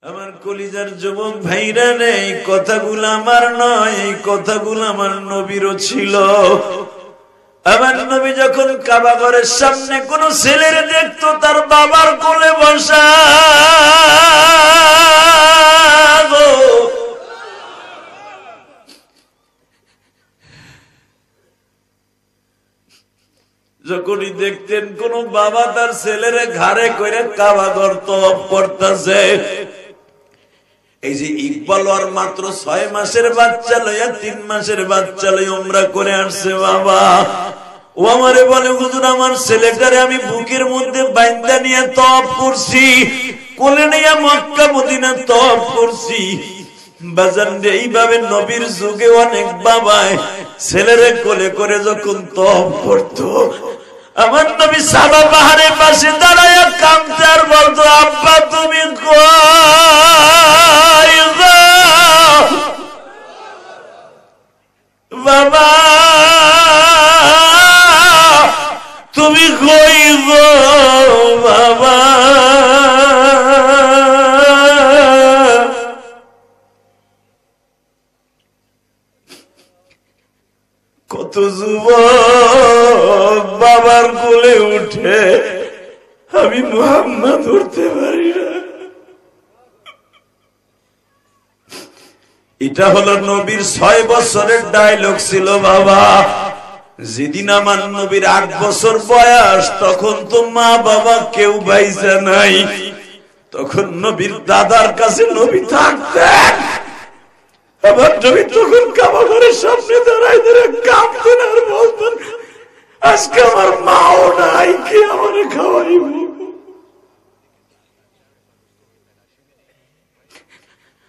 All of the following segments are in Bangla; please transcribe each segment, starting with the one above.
আমার কলিজার যুবক ভাইরা নেই, কথাগুলো আমার নয়, এই কথাগুলো আমার নবীরও ছিল। আমার নবী যখন কাবা ঘরের সামনে কোন ছেলের দেখতো তার বাবার কোলে বসা, যখনই দেখতেন কোন বাবা তার ছেলের ঘাড়ে করে কাবা ঘর তওয়াফ করতেছে, এই যে ইকবাল আর মাত্র 6 মাসের বাচ্চা লইয়া 3 মাসের বাচ্চা লইয়া উমরা করে আসছে বাবা, ও আমারে বলে হুজুর আমার ছেলেটারে আমি বুকের মধ্যে বাইন্দা নিয়ে তওয়াফ করছি, কোলে নিয়ে মক্কা মদিনা তওয়াফ করছি। বাজান রে, এইভাবে নবীর যুগে অনেক বাবায় ছেলেরে কোলে করে যখন তওয়াফ করতো, আমার নবী সাবা পাহাড়ের পাশে দাঁড়ায়া কাঁদতে আর বলতো, আব্বা তুমি কই গো বাবা, তুমি কই গো বাবা। কত যুবক বাবার কোলে উঠে আমি মুহাম্মদ উঠতে পারি না। এটা হলো নবীর 6 বছরের ডায়লগ ছিল বাবা। যেদিন আমার নবীর 8 বছর বয়স, তখন তো মা বাবা কেউ বাইসা নাই, তখন নবীর দাদার কাছে নবী থাকতেন। আমার নবী তখন কাবা ঘরের সামনে দাঁড়ায় দাঁড়ায় কাঁদতেন আর বলতেন, আজকে আমার মাও নাই, কে আমার খাওয়াইব।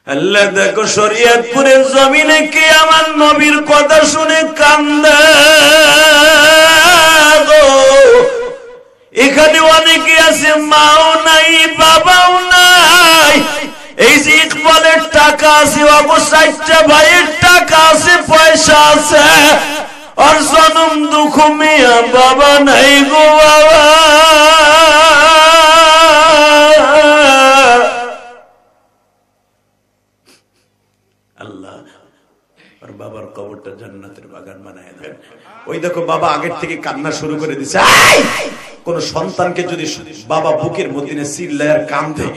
আল্লাহ দেখো শরীয়তপুরের জমিনে কে আমার নবীর কথা শুনে কান্দে গো। এখানে অনেকে আছে মাও নাই বাবাও নাই, এই যে ইকবালের টাকা আছে, অবশ্য 4টা ভাইয়ের টাকা আছে, পয়সা আছে, আর জনম দুঃখ মিয়া বাবা নাই গো বাবা। আল্লাহ আর বাবার কবরটা জান্নাতের বাগান বানায় দেন। ওই দেখো বাবা আগের থেকে কান্না শুরু করে দিছে। কোন সন্তানকে যদি বাবা বুকের মধ্যে চিল্লায় আর কাঁদে,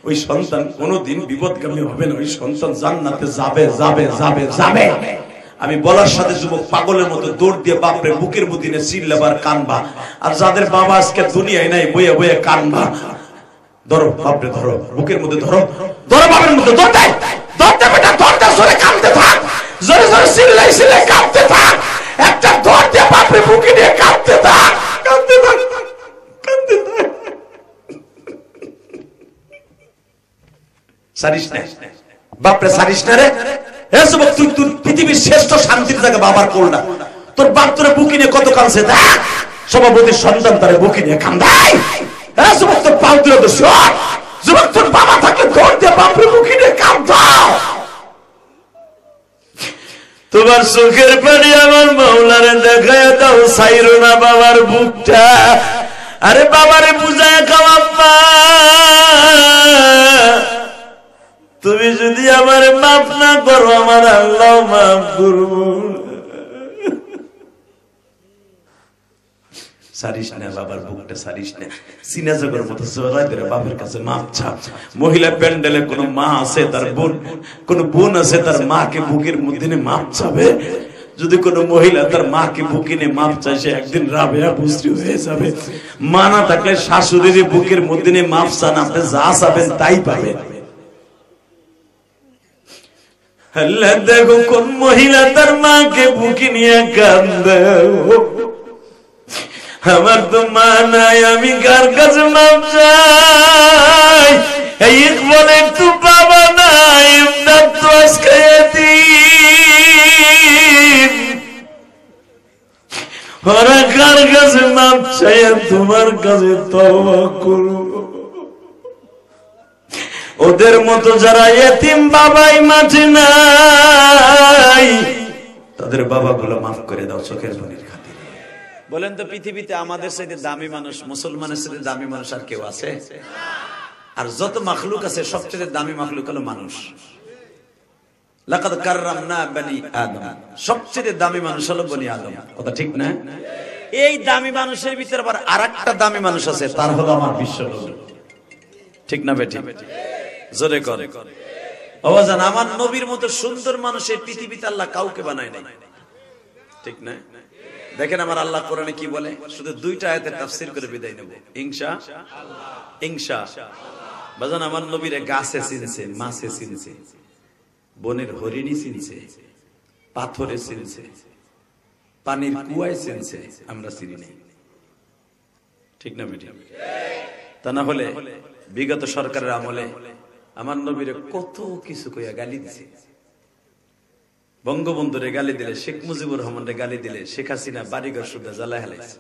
ওই সন্তান কোনদিন বিপদগামী হবে না, ওই সন্তান জান্নাতে যাবে যাবে যাবে যাবে। আমি বলার সাথে যুবক পাগলের মতো দৌড় দিয়ে বাপরে বুকের মধ্যে চিল্লাবার কানবা, আর যাদের বাবা আজকে দুনিয়ায় নাই বইয়ে বইয়ে কানবা। ধরো বাপরে, ধরো বুকের মধ্যে, ধরো ধরো বাপের মধ্যে, ধরতে ধরতে বেটা, ধরতে জোরে কাঁদতে থাক, জোরে জোরে চিল্লাই চিল্লাই কাঁদতে থাক, একটা ধর দিয়ে বাপরে বুকে নিয়ে কাঁদতে থাক, কাঁদতে থাক, কাঁদতে থাক। সারিস না বাপরে, সারিস না রে। তুই পৃথিবীর শ্রেষ্ঠ শান্তির জায়গা বাবার কোলটা, তোর বাপ তোরে বুকি নিয়ে কত কাঁদছে, দেখ সভাপতির সন্তান তারে বুকি নিয়ে কান্দায়। যুবক তোর পাও দিল তো, যুবক তোর বাবা থাকে ধর দিয়ে বাপরে বুকি নিয়ে কাঁদাও। তোমার চোখের পানি আমার মাওলারে দেখায় দাও, সাইরো না বাবার বুকটা। আরে বাবারে বুঝায় খাওয়া, তুমি যদি আমার মাফ না করো আমার আল্লাহ মাফ করব। সারিস না বাবার বুকটা, সারিস না। সিনাজগর মতো জোরাই ধরে বাবার কাছে মাফ চাপ। মহিলা প্যান্ডেলে কোন মা আছে তার বোন, কোন বোন আছে তার মাকে বুকের মধ্যে মাফ চাবে। যদি কোন মহিলা তার মাকে বুকে নিয়ে মাফ চায়, সে একদিন রাবেয়া বুঝতে হয়ে যাবে। মা না থাকলে শাশুড়ির বুকের মধ্যে মাফ চান, আপনি যা চাবেন তাই পাবেন। আল্লাহ দেখো কোন মহিলা তার মাকে বুকে নিয়ে কান্দে, আমার তো মা নাই, আমি কার কাছে মাপ চাই। এই বলে একটু বাবা নাই, ইমদাদ তো আজকে এতিম, ওরা কার কাছে মাপ চাই, তোমার কাছে তওবা করব। ওদের মতো যারা এতিম বাবাই মাঝে নাই, তাদের বাবাগুলো মাফ করে দাও চোখের পানির খাতিরে। বলেন তো পৃথিবীতে আমাদের সাথে দামি মানুষ, মুসলমানের সাথে দামি মানুষ আর কেউ আছে? আর যত মাখলুক আছে সবচেয়ে দামি মাখলুক হলো মানুষ। লাকাদ কাররামনা বনি আদম, সবচেয়ে দামি মানুষ হলো বনি আদম। কথা ঠিক না? এই দামি মানুষের ভিতরে আবার আরেকটা দামি মানুষ আছে, তার হলো আমার বিশ্বনবী। ঠিক না বেটি? জোরে করে আওয়াজান। আমার নবীর মতো সুন্দর মানুষ এই পৃথিবীতে আল্লাহ কাউকে বানায় নাই। ঠিক না? দেখেন আমার আল্লাহ কোরআনে কি বলে, শুধু দুইটা আয়াতের তাফসীর করে বিদায় নেব ইনশাআল্লাহ। ইনশাআল্লাহ বাজান, আমার নবীরে গাছে চিনছে, মাছে চিনছে, বনের হরিণী চিনছে, পাথরে চিনছে, পানির কুয়ায় চিনছে, আমরা চিনি নাই। ঠিক না বেটি? তা না হলে বিগত সরকারের আমলে আমার নবীরে কত কিছু কইয়া গালি দিছে। বঙ্গবন্ধুরে গালি দিলে, শেখ মুজিবুর রহমানরে গালি দিলে, শেখ হাসিনা বাড়িঘর সুদ্ধা জ্বালায় হেলাইছে।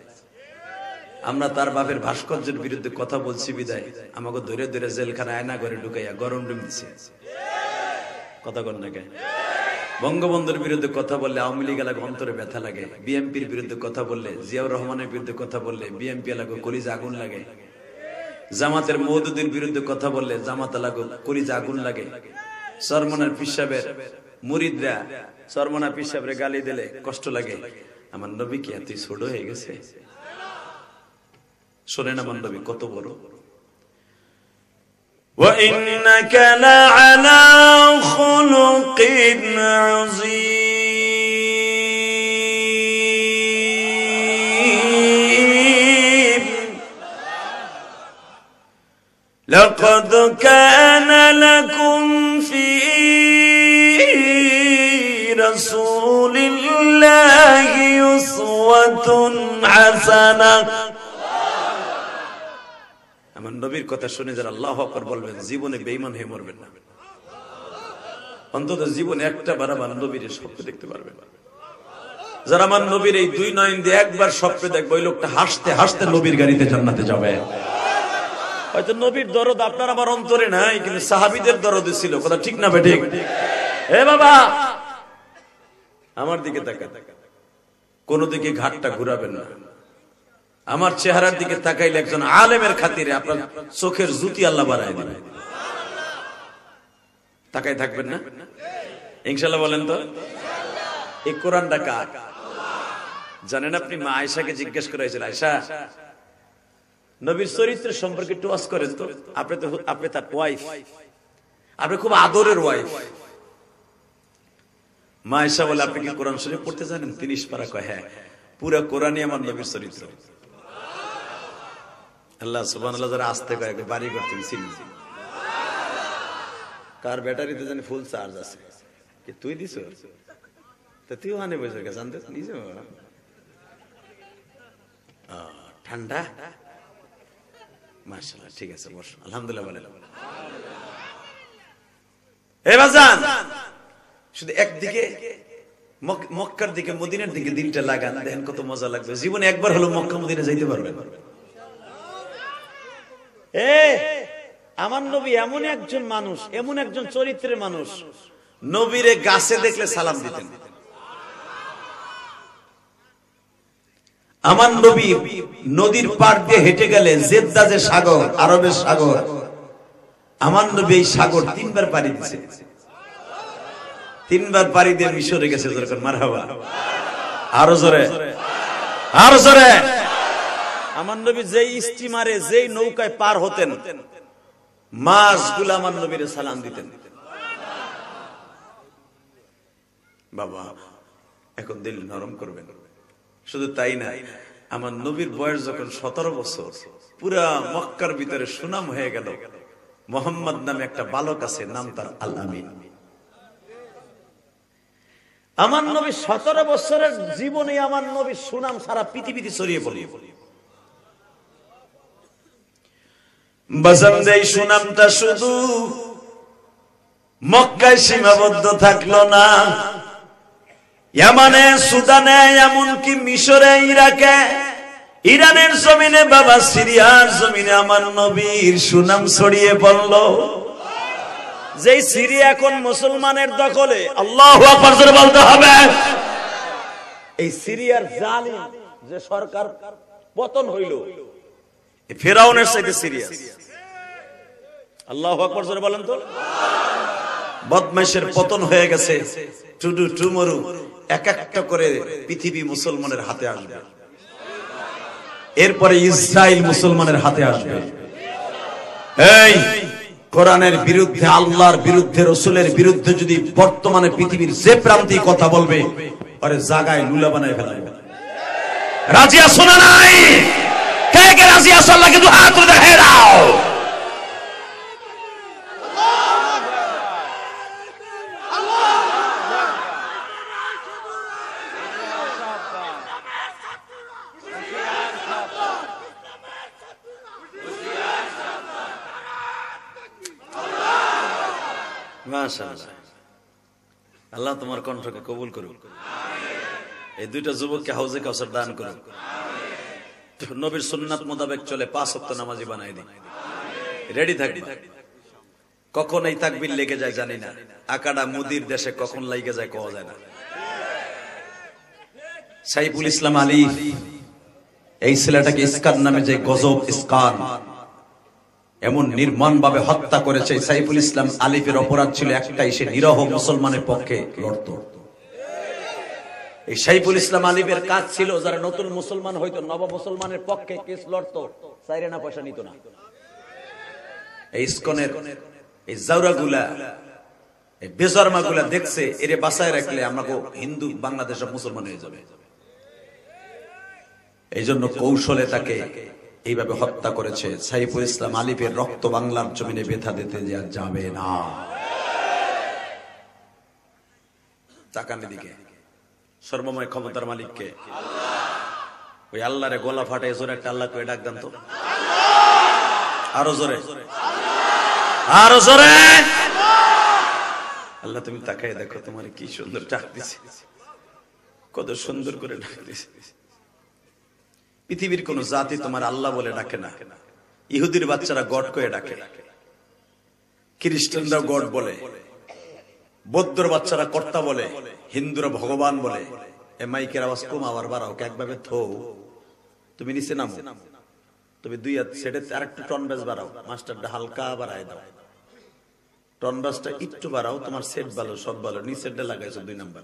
আমরা তার বাপের ভাস্কর্যের বিরুদ্ধে কথা বলছি বিদায় আমাকে ধরে ধরে জেলখানা আয়না ঘরে ঢুকাইয়া গরম ডিম দিছে। কথা কন না? বঙ্গবন্ধুর বিরুদ্ধে কথা বললে আওয়ামী লীগ এলাকা অন্তরে ব্যথা লাগে, বিএনপির বিরুদ্ধে কথা বললে, জিয়াউর রহমানের বিরুদ্ধে কথা বললে বিএনপি এলাকা কলিজা আগুন লাগে, জামাতের মওদুদের বিরুদ্ধে কথা বললে জামাত এলাকা কলিজা আগুন লাগে, চরমনার পীর সাহেবের মুরিদরা চরমনা পীর সাহেবের গালি দিলে কষ্ট লাগে। আমার নবী কি এতই ছোট হয়ে গেছে? শোনেন আমার নবী কত বড়। وَإِنَّكَ لَعَلَى خُلُقٍ عَظِيمٍ لَقَدْ كَانَ لَكُمْ فِي رَسُولِ اللَّهِ أُسْوَةٌ حَسَنَةٌ। আমার নবীর কথা শুনে যারা আল্লাহু আকবার বলবেন জীবনে বেঈমান হয়ে মরবেন না। অন্তত জীবনে একটা বার আমার নবীর স্বপ্ন দেখতে পারবেন। যারা আমার নবীর এই দুই নয়ন দিয়ে একবার স্বপ্ন দেখবে, ওই লোকটা হাসতে হাসতে নবীর গাড়িতে জান্নাতে যাবে। হয়তো নবীর দরদ আপনার আমার অন্তরে নাই, কিন্তু সাহাবীদের দরদ ছিল। কথা ঠিক না বেঠিক? এ বাবা আমার দিকে তাকান, কোন দিকে ঘাটটা ঘুরাবেন না। আমার চেহারার দিকে তাকাইলে একজন আলেমের খাতিরে আপনার চোখের জুতি আল্লাহ বাড়ায় দিবে। তাকাই থাকবেন না ইনশাআল্লাহ? বলেন তো এই কোরআনটা কার? জানেন আপনি? মা আয়েশাকে জিজ্ঞেস করা হয়েছিল, আয়েশা নবীর চরিত্র সম্পর্কে একটু ওয়াজ করেন তো। আপনি তার ওয়াইফ, আপনি খুব আদরের ওয়াইফ। মা আয়েশা বলে, আপনি কি কোরআন শরীফ পড়তে জানেন? 30 পারা। কয় হ্যাঁ, পুরো কোরআনই আমার নবীর চরিত্র। আল্লাহ সুবহানাল্লাহ। যারা আসতে কয় বাড়ি করতে চিনি, কার ব্যাটারিতে জানি ফুল চার্জ আছে, কি তুই দিছ? তা তুইও আনে বসে গেছে, জানতে নিজে ঠান্ডা। মাশাআল্লাহ, ঠিক আছে বস। আলহামদুলিল্লাহ বলেন। এ বাজান, শুধু একদিকে মক্কার দিকে মদিনার দিকে দিনটা লাগান, দেখেন কত মজা লাগবে। জীবনে একবার হলো মক্কা মদিনা যাইতে পারবেন। আমার নবী এমন একজন মানুষ, এমন একজন চরিত্রের মানুষ, নবীরে গাছে দেখলে সালাম দিতেন। আমার নবী নদীর পাড় দিয়ে হেঁটে গেলে জেদ্দা যে সাগর, আরবের সাগর, আমার নবী এই সাগর 3 বার পাড়ি দিয়েছে। 3 বার পাড়ি দিয়ে মিশরে গেছে। যেরকম মারহাবা, আরো জোরে, আরো জোরে। আমার নবী যেই স্টিমারে, যেই নৌকায় পার হতেন, মাছগুলো আমার নবীরে সালাম দিতেন। বাবা এখন দিল নরম করবেন। শুধু তাই না, আমার নবীর বয়স যখন 17 বছর, পুরা মক্কার ভিতরে সুনাম হয়ে গেল। মোহাম্মদ নামে একটা বালক আছে, নাম তার আল আমিন। আমার নবী 17 বছরের জীবনে আমার নবীর সুনাম সারা পৃথিবীতে ছড়িয়ে পড়ে। বাজানদের এই সুনামটা শুধু মক্কায় সীমাবদ্ধ থাকলো না, ইয়ামানে, সুদানে, এমনকি মিশরে, ইরাকে, ইরানের জমিনে, বাবা সিরিয়ার জমিনে আমার নবীর সুনাম ছড়িয়ে পড়ল। যেই সিরিয়া এখন মুসলমানের দখলে, আল্লাহু আকবার জোরে বলতে হবে। এই সিরিয়ার জালিম যে সরকার পতন হইল, ফেরাউনের সাথে সিরিয়া, আল্লাহু আকবার জোরে বলেন তো। বদমাইশের পতন হয়ে গেছে, টুডু টুমরু এক একটা করে পৃথিবী মুসলমানের হাতে আসবে, এরপরে ইসরায়েল মুসলমানের হাতে আসবে। এই কোরআনের বিরুদ্ধে, আল্লাহর বিরুদ্ধে, রাসূলের বিরুদ্ধে যদি বর্তমানে পৃথিবীর যে প্রান্তে কথা বলবে, আরে জায়গায় লুলা বানায় ফেলাবে। রাজি আছো না নাই? কে কে রাজি আছো? আল্লাহকে দুই হাত তুলে দেখাই দাও। মাশাআল্লাহ, আল্লাহ তোমার কণ্ঠকে কবুল করুন। এই দুইটা যুবককে হাউজে কাউসার দান করুন। নবীর সুন্নাত মোতাবেক চলে 5 ওয়াক্ত নামাজি বানাই দিন। রেডি থাকবে। কখন এই তাকবীর লেগে যায় জানি না, আকাডা মুদির দেশে কখন লেগে যায় কোয়া যায় না। সাইফুল ইসলাম আলী এই ছেলেটাকে ইসকান নামে যে গজব ইসকান এমন নির্মম ভাবে হত্যা করেছে। সাইফুল ইসলাম আলিফের অপরাধ ছিল একটাই, সে নিরহ মুসলমানের পক্ষে লড়ত। এই সাইফুল ইসলাম আলিফের কাজ ছিল যারা নতুন মুসলমান হইতো, নব মুসলমানের পক্ষে কেস লড়ত, চাইরে না পয়সা নিত না। এই ইসকনের এই জাউরাগুলা, এই বেজরমাগুলা দেখছে এরে বাঁচায় রাখলে আমাকে হিন্দু বাংলাদেশ মুসলমান হয়ে যাবে। এই জন্য কৌশলে তাকে এইভাবে হত্যা করেছে। সাইফুল ইসলাম আলিফের রক্ত বাংলার জমিনে ব্যথা দিতে যাবে না। তাকান দিকে, সর্বময় ক্ষমতার মালিককে, ওই আল্লাহরে গলা ফাটে জোরে একটা আল্লাহ করে ডাক দেন তো, আরো জোরে, আরো জোরে। আল্লাহ তুমি তাকায় দেখো, তোমার কি সুন্দর ডাক দিছে, কত সুন্দর করে ডাক দিছে। পৃথিবীর কোন জাতি তোমার আল্লাহ বলে ডাকে না। ইহুদির বাচ্চারা গড কয়ে ডাকে, খ্রিস্টানরা গড বলে, বৌদ্ধর বাচ্চারা কর্তা বলে, হিন্দুরা ভগবান বলে। এ মাইকের আওয়াজ কম আবার বাড়াও, একভাবে থো, তুমি নিচে নামো, তুমি দুই হাত সেটে আর একটু টন বেস বাড়াও, মাস্টারটা হালকা বাড়ায় দাও, টন বেসটা একটু বাড়াও, তোমার সেট ভালো, সব ভালো, নিচেরটা লাগাইছো 2 নাম্বার,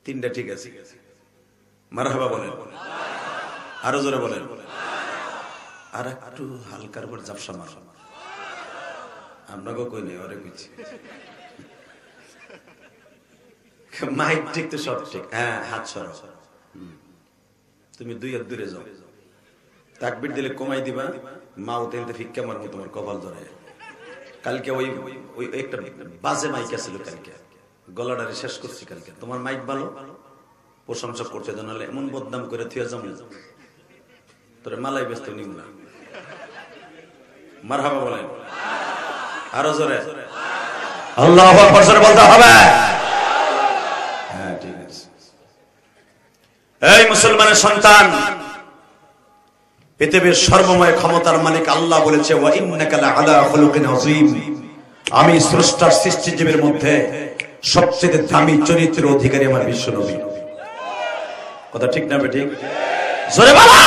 3টা ঠিক আছে, মারহাবা বলেন, আরো জোরে বলেন, আর একটু হালকার উপর ঝাপসা মারো। আপনাকে কই নেই, ওরে কইছি মাইক ঠিক তো সব ঠিক। হ্যাঁ, হাত সরাও, তুমি 2 হাত দূরে যাও, তাকবীর দিলে কমাই দিবা, মাও তেলতে ফিক্কা মারবো তোমার কপাল ধরে। কালকে ওই একটা বাজে মাইক আছিল, কালকে গলাটারে শেষ করছি। কালকে তোমার মাইক ভালো, প্রশংসা করছে, জানালে এমন বদনাম করে থুয়া যাবো, তোরে মালাই ব্যস্ত নিব না। মারহাবা বলেন, আরো জোরে আল্লাহু আকবার জোরে বলতে হবে। হ্যাঁ, ঠিক আছে। এই মুসলমানের সন্তান, পৃথিবীর সর্বময় ক্ষমতার মালিক আল্লাহ বলেছে, ওয়া ইন্নাকা লাআলা খুলুকিন আযীম, আমি স্রষ্টার সৃষ্টিজীবের মধ্যে সবচেয়ে দামি চরিত্রের অধিকারী আমার বিশ্ব নবী। কথা ঠিক না বেঠিক? জোরে বলো।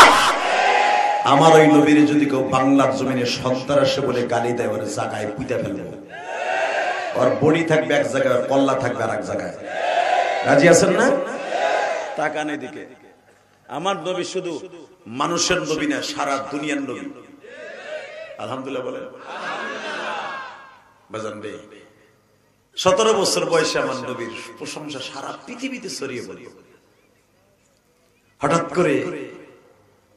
আমার ওই নবীর যদি কেউ বাংলার জমিনে সন্ত্রাসী বলে গালি দেয়, ওর জায়গায় পুঁতে ফেলবে, ওর বডি থাকবে এক জায়গায়, ওর কল্লা থাকবে আর এক জায়গায়। রাজি আছেন না? তাকান এদিকে, আমার নবী শুধু মানুষের নবী না, সারা দুনিয়ার নবী। আলহামদুলিল্লাহ বলেন। বাজান রে, 17 বছর বয়সে আমার নবীর প্রশংসা সারা পৃথিবীতে ছড়িয়ে পড়ে। হঠাৎ করে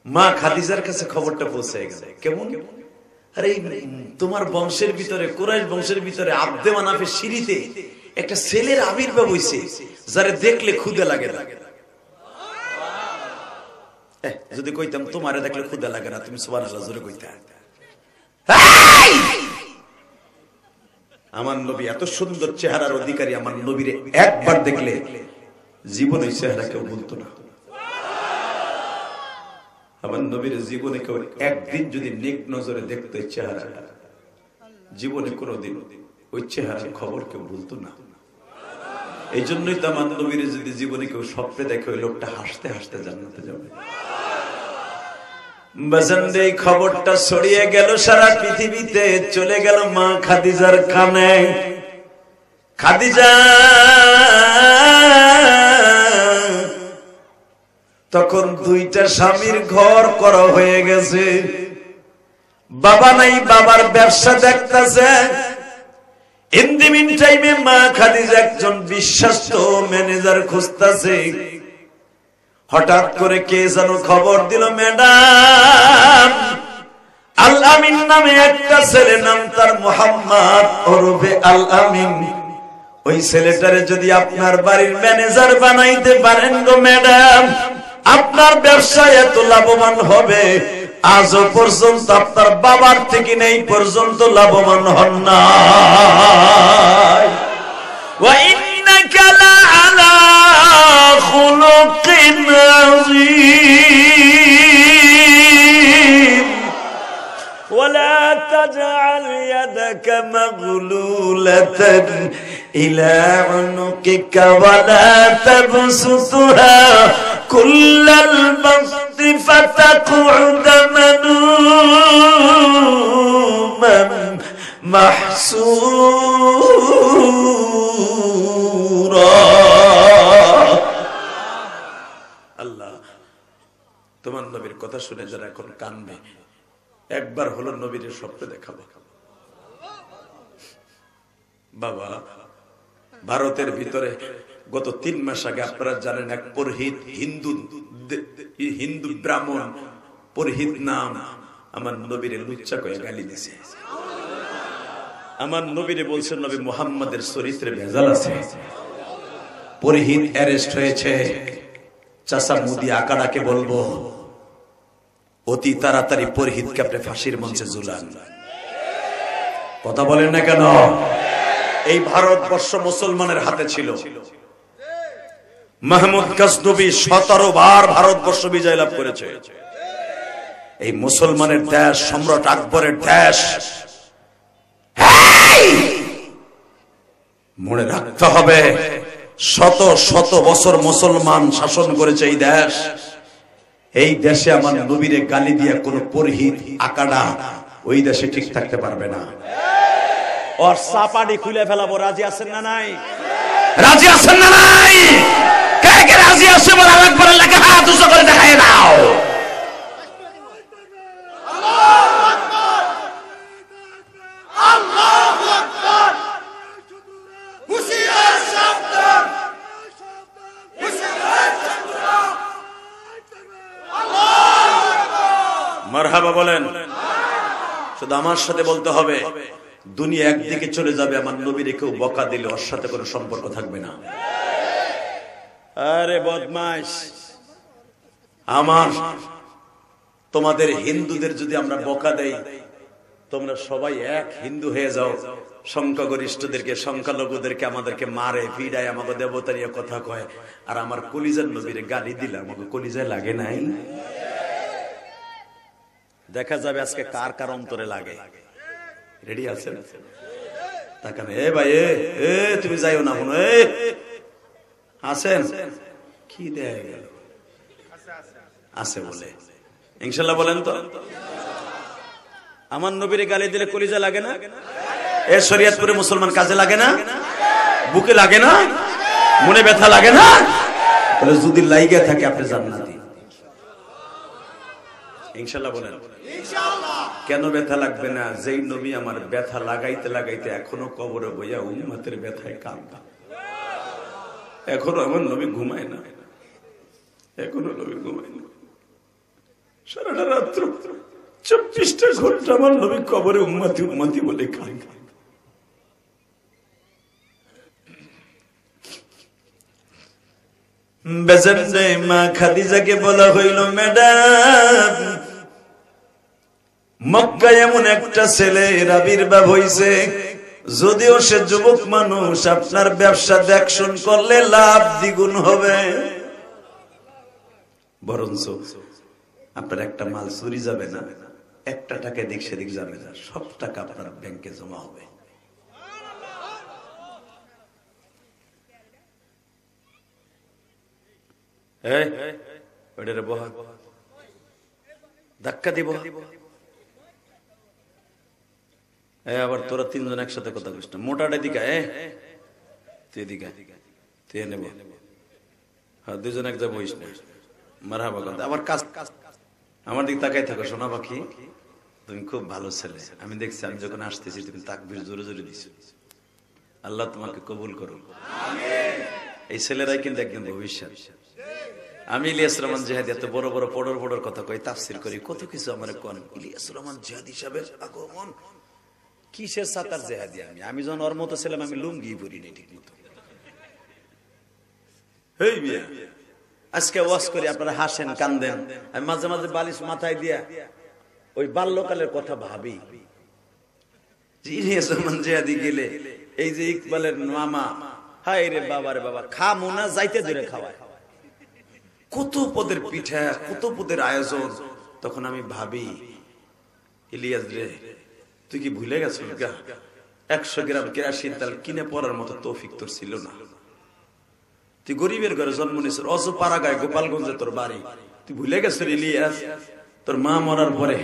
মা খাদিজার কাছে খবরটা পৌঁছে গেছে। কেমন? আরে তোমার বংশের ভিতরে, কুরাইশ বংশের ভিতরে আব্দে মানাফের সিঁড়িতে একটা ছেলের আবির্ভাব হইছে, যারে দেখলে ক্ষুধা লাগে না। যদি কইতাম তোমারে দেখলে ক্ষুধা লাগে না, তুমি সুবহানাল্লাহ জোরে কইতা। আমার নবী এত সুন্দর চেহারার অধিকারী, আমার নবীরে একবার দেখলে জীবনে চেহারা কেউ বলতো না। আমার নবীর জীবনে কেউ একদিন যদি নেক নজরে দেখতো এই চেহারাটা, জীবনে কোনোদিন ওই চেহারার খবর কেউ বলতো না। এই জন্যই তো আমার নবীর যদি জীবনে কেউ স্বপ্নে দেখে, ওই লোকটা হাসতে হাসতে জান্নাতে যাবে। বাজানদের এই খবরটা ছড়িয়ে গেল সারা পৃথিবীতে, চলে গেল মা খাদিজার কানে। খাদিজা তখন দুইটা স্বামীর ঘর করা হয়ে গেছে, বাবা নাই, বাবার ব্যবসা দেখতেছে। ইন দি মিন টাইমে মা খাদিজা একজন বিশ্বস্ত ম্যানেজার খুঁজতেছে। হঠাৎ করে কে যেন খবর দিল, ম্যাডাম আল আমিন নামে একটা ছেলে, নাম তার মোহাম্মদ ওরফে আল আমিন, ওই ছেলেটারে যদি আপনার বাড়ির ম্যানেজার বানাইতে পারেন গো ম্যাডাম, আপনার ব্যবসায় এত লাভবান হবে, আজও পর্যন্ত আপনার বাবার থেকে নেই পর্যন্ত লাভবান হন না। ওয়া ইন্নাকা লাআলা খুলুকিন আযীম ওয়ালা তাজআল ইয়াদাকা মাগলুলাতান ইলা উনুকিকা ওয়ালা তাবসুতহা কুল্লাল বাসতি ফাতাকুদা মালুমান মাহসুরা। আল্লাহ, তোমার নবীর কথা শুনে যারা এখন কানবে, একবার হলো নবীর স্বপ্নে দেখাবো। বাবা, ভারতের ভিতরে গত 3 মাস আগে আপনারা জানেন এক পুরোহিত, হিন্দু ব্রাহ্মণ পুরোহিত নাম, আমার নবীরে লুচ্চা কয়ে গালি দিছে। আমার নবীরে বলছেন নবী মুহাম্মাদের চরিত্রে ভেজাল আছে। পুরোহিত অ্যারেস্ট হয়েছে। চাচা মুদি আকাড়াকে বলবো অতি তাড়াতাড়ি পুরোহিতকে আপনি ফাঁসির মঞ্চে ঝুলান। কথা বলেন না কেন? এই ভারতবর্ষ মুসলমানের হাতে ছিল। মাহমুদ গজনবী 17 বার ভারতবর্ষ বিজয় লাভ করেছে। এই মুসলমানের দেশ, সম্রাট আকবরের দেশ। মনে রাখতে হবে, শত শত বছর মুসলমান শাসন করেছে এই দেশ। এই দেশে আমার নবীরে গালি দিয়া কোন পুরোহিত আকাড়া ওই দেশে ঠিক থাকতে পারবে না। ওর চাপাটি খুলে ফেলাবো। রাজি আছেন না নাই? রাজি আছেন না নাই? কে কে রাজি আছে বলে আল্লাহু আকবার লাগে হাত উঁচু করে দেখায় দাও। আল্লাহু আকবার। হুশিয়ার সাবধান, হুশিয়ার সাবধান। আল্লাহু আকবার। মারহাবা বলেন। শুধু আমার সাথে বলতে হবে, দুনিয়া একদিকে চলে যাবে, আমার নবীরে কেউ বকা দিলে ওর সাথে কোনো সম্পর্ক থাকবে না। আরে বদমাইশ, আমার তোমাদের হিন্দুদের যদি আমরা বকা দেই, তোমরা সবাই এক হিন্দু হয়ে যাও, সংখ্যাগরিষ্ঠদেরকে সংখ্যালঘুদেরকে আমাদেরকে মারে পিড়ায়, আমাকে দেবতা নিয়ে কথা কয়, আর আমার কলিজার নবীরে গালি দিলে আমাকে কলিজায় লাগে নাই? দেখা যাবে আজকে কার কার অন্তরে লাগে। রেডি আছেন? তাকান, এ ভাই, এ তুমি যাইও না কোনো, আছেন? কি দেয় গেল আছে বলে ইনশাল্লাহ বলেন তো। আমার নবীরে গালি দিলে কলিজা লাগে না? এ শরীয়তপুরে মুসলমান কাজে লাগে না? বুকে লাগে না? মনে ব্যথা লাগে না? বলে যদি লাইগে থাকে আপনি জান্নাতি। ইনশাল্লাহ বলেন। কেন ব্যথা লাগবে না? যেই নবী আমার ব্যথা লাগাইতে লাগাইতে এখনো কবরে বইয়া উম্মতের ব্যথায় কাঁদবা। এখনো আমার নবী ঘুমায় না, এখনো নবী ঘুমায় না। সারাটা রাত্র 24টা ঘন্টা আমার নবী কবরে উম্মতি উম্মতি বলে কাঁদে। বেজেন্ডে মা খাদিজাকে বলা হইল, ম্যাডাম মক্কায় এমন একটা ছেলের আবির্ভাব হইছে, যদিও সে যুবক মানুষ, আপনার ব্যবসা দেখশন করলে লাভ দ্বিগুণ হবে। বরঞ্চ আপনার একটা মাল চুরি যাবে না, একটা টাকা এদিক সেদিক যাবে না, সব টাকা আপনার ব্যাংকে জমা হবে। ধাক্কা দিব। আবার তোরা তিনজন একসাথে কথা কইস না, মোটাটা দিকা তুই দিকা তুই নেব, হ্যাঁ দুজন এক জায়গায় বইস না, মারহাবা কথা। আবার কাজ আমার দিকে তাকাই থাকো, সোনা পাখি তুমি খুব ভালো ছেলে, আমি দেখছি আমি যখন আসতেছি তুমি তাকবীর জোরে জোরে দিছো, আল্লাহ তোমাকে কবুল করুন। এই ছেলেরাই কিন্তু একদম ভবিষ্যৎ। আমি ইলিয়াস রহমান জিহাদি এত বড় বড় পড়র কথা কই, তাফসীর করি, কত কিছু আমার কোন ইলিয়াস রহমান জিহাদি সাহেবের আগমন কিসের সাতার জিহাদি। আমি যখন ওর মতো ছিলাম আমি লুঙ্গি পরি নাই ঠিক মতো। হেই মিয়া আজকে ওয়াজ করি আপনারা হাসেন কান্দেন, আমি মাঝে মাঝে বালিশ মাথায় দিয়া ওই বাল্যকালের কথা ভাবি। ইলিয়াস রহমান জিহাদি গেলে এই যে ইকবালের মামা, হায় রে বাবা রে বাবা, খা মোনা যাইতে ধরে খাওয়ায়, কত পদের পিঠা, কত পদের আয়োজন। তখন আমি ভাবি ইলিয়াস রে তুই কি ভুলে গেছিস? 100 গ্রাম কেরাসিন তেল কিনে পড়ার মতো তৌফিক তোর ছিল না। তুই গরিবের ঘরে জন্ম নিয়েছিস, অজপাড়াগায় গোপালগঞ্জে তোর বাড়ি, তুই ভুলে গেছিস ইলিয়াস? তোর মা মরার পরে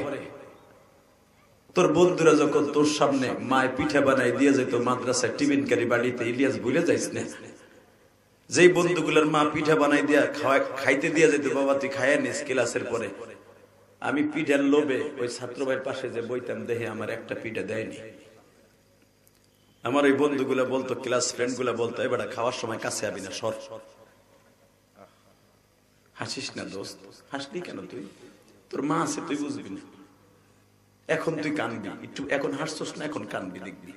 তোর বন্ধুরা যখন তোর সামনে মায় পিঠা বানাই দিয়ে যেত মাদ্রাসায় টিফিনকারী বাড়িতে, ইলিয়াস ভুলে যাইস না? যেই বন্ধুগুলোর মা পিঠা বানাই দিয়া খাইতে দিয়ে যেত, বাবা তুই খাইয়া নিস ক্লাসের পরে, আমি পিঠার লোভে ওই ছাত্র ভাইয়ের পাশে যে বইতাম, দেখে আমার একটা পিঠা দেয়নি। আমার ওই বন্ধুগুলা বলতো, ক্লাস ফ্রেন্ড গুলা বলতো, এবার খাওয়ার সময় কাছে আবি না, সর। হাসিস না দোস্ত, হাসলি কেন তুই? তোর মা আছে তুই বুঝবি না, এখন তুই কানবি একটু, এখন হাসছস না, এখন কানবি দেখবি।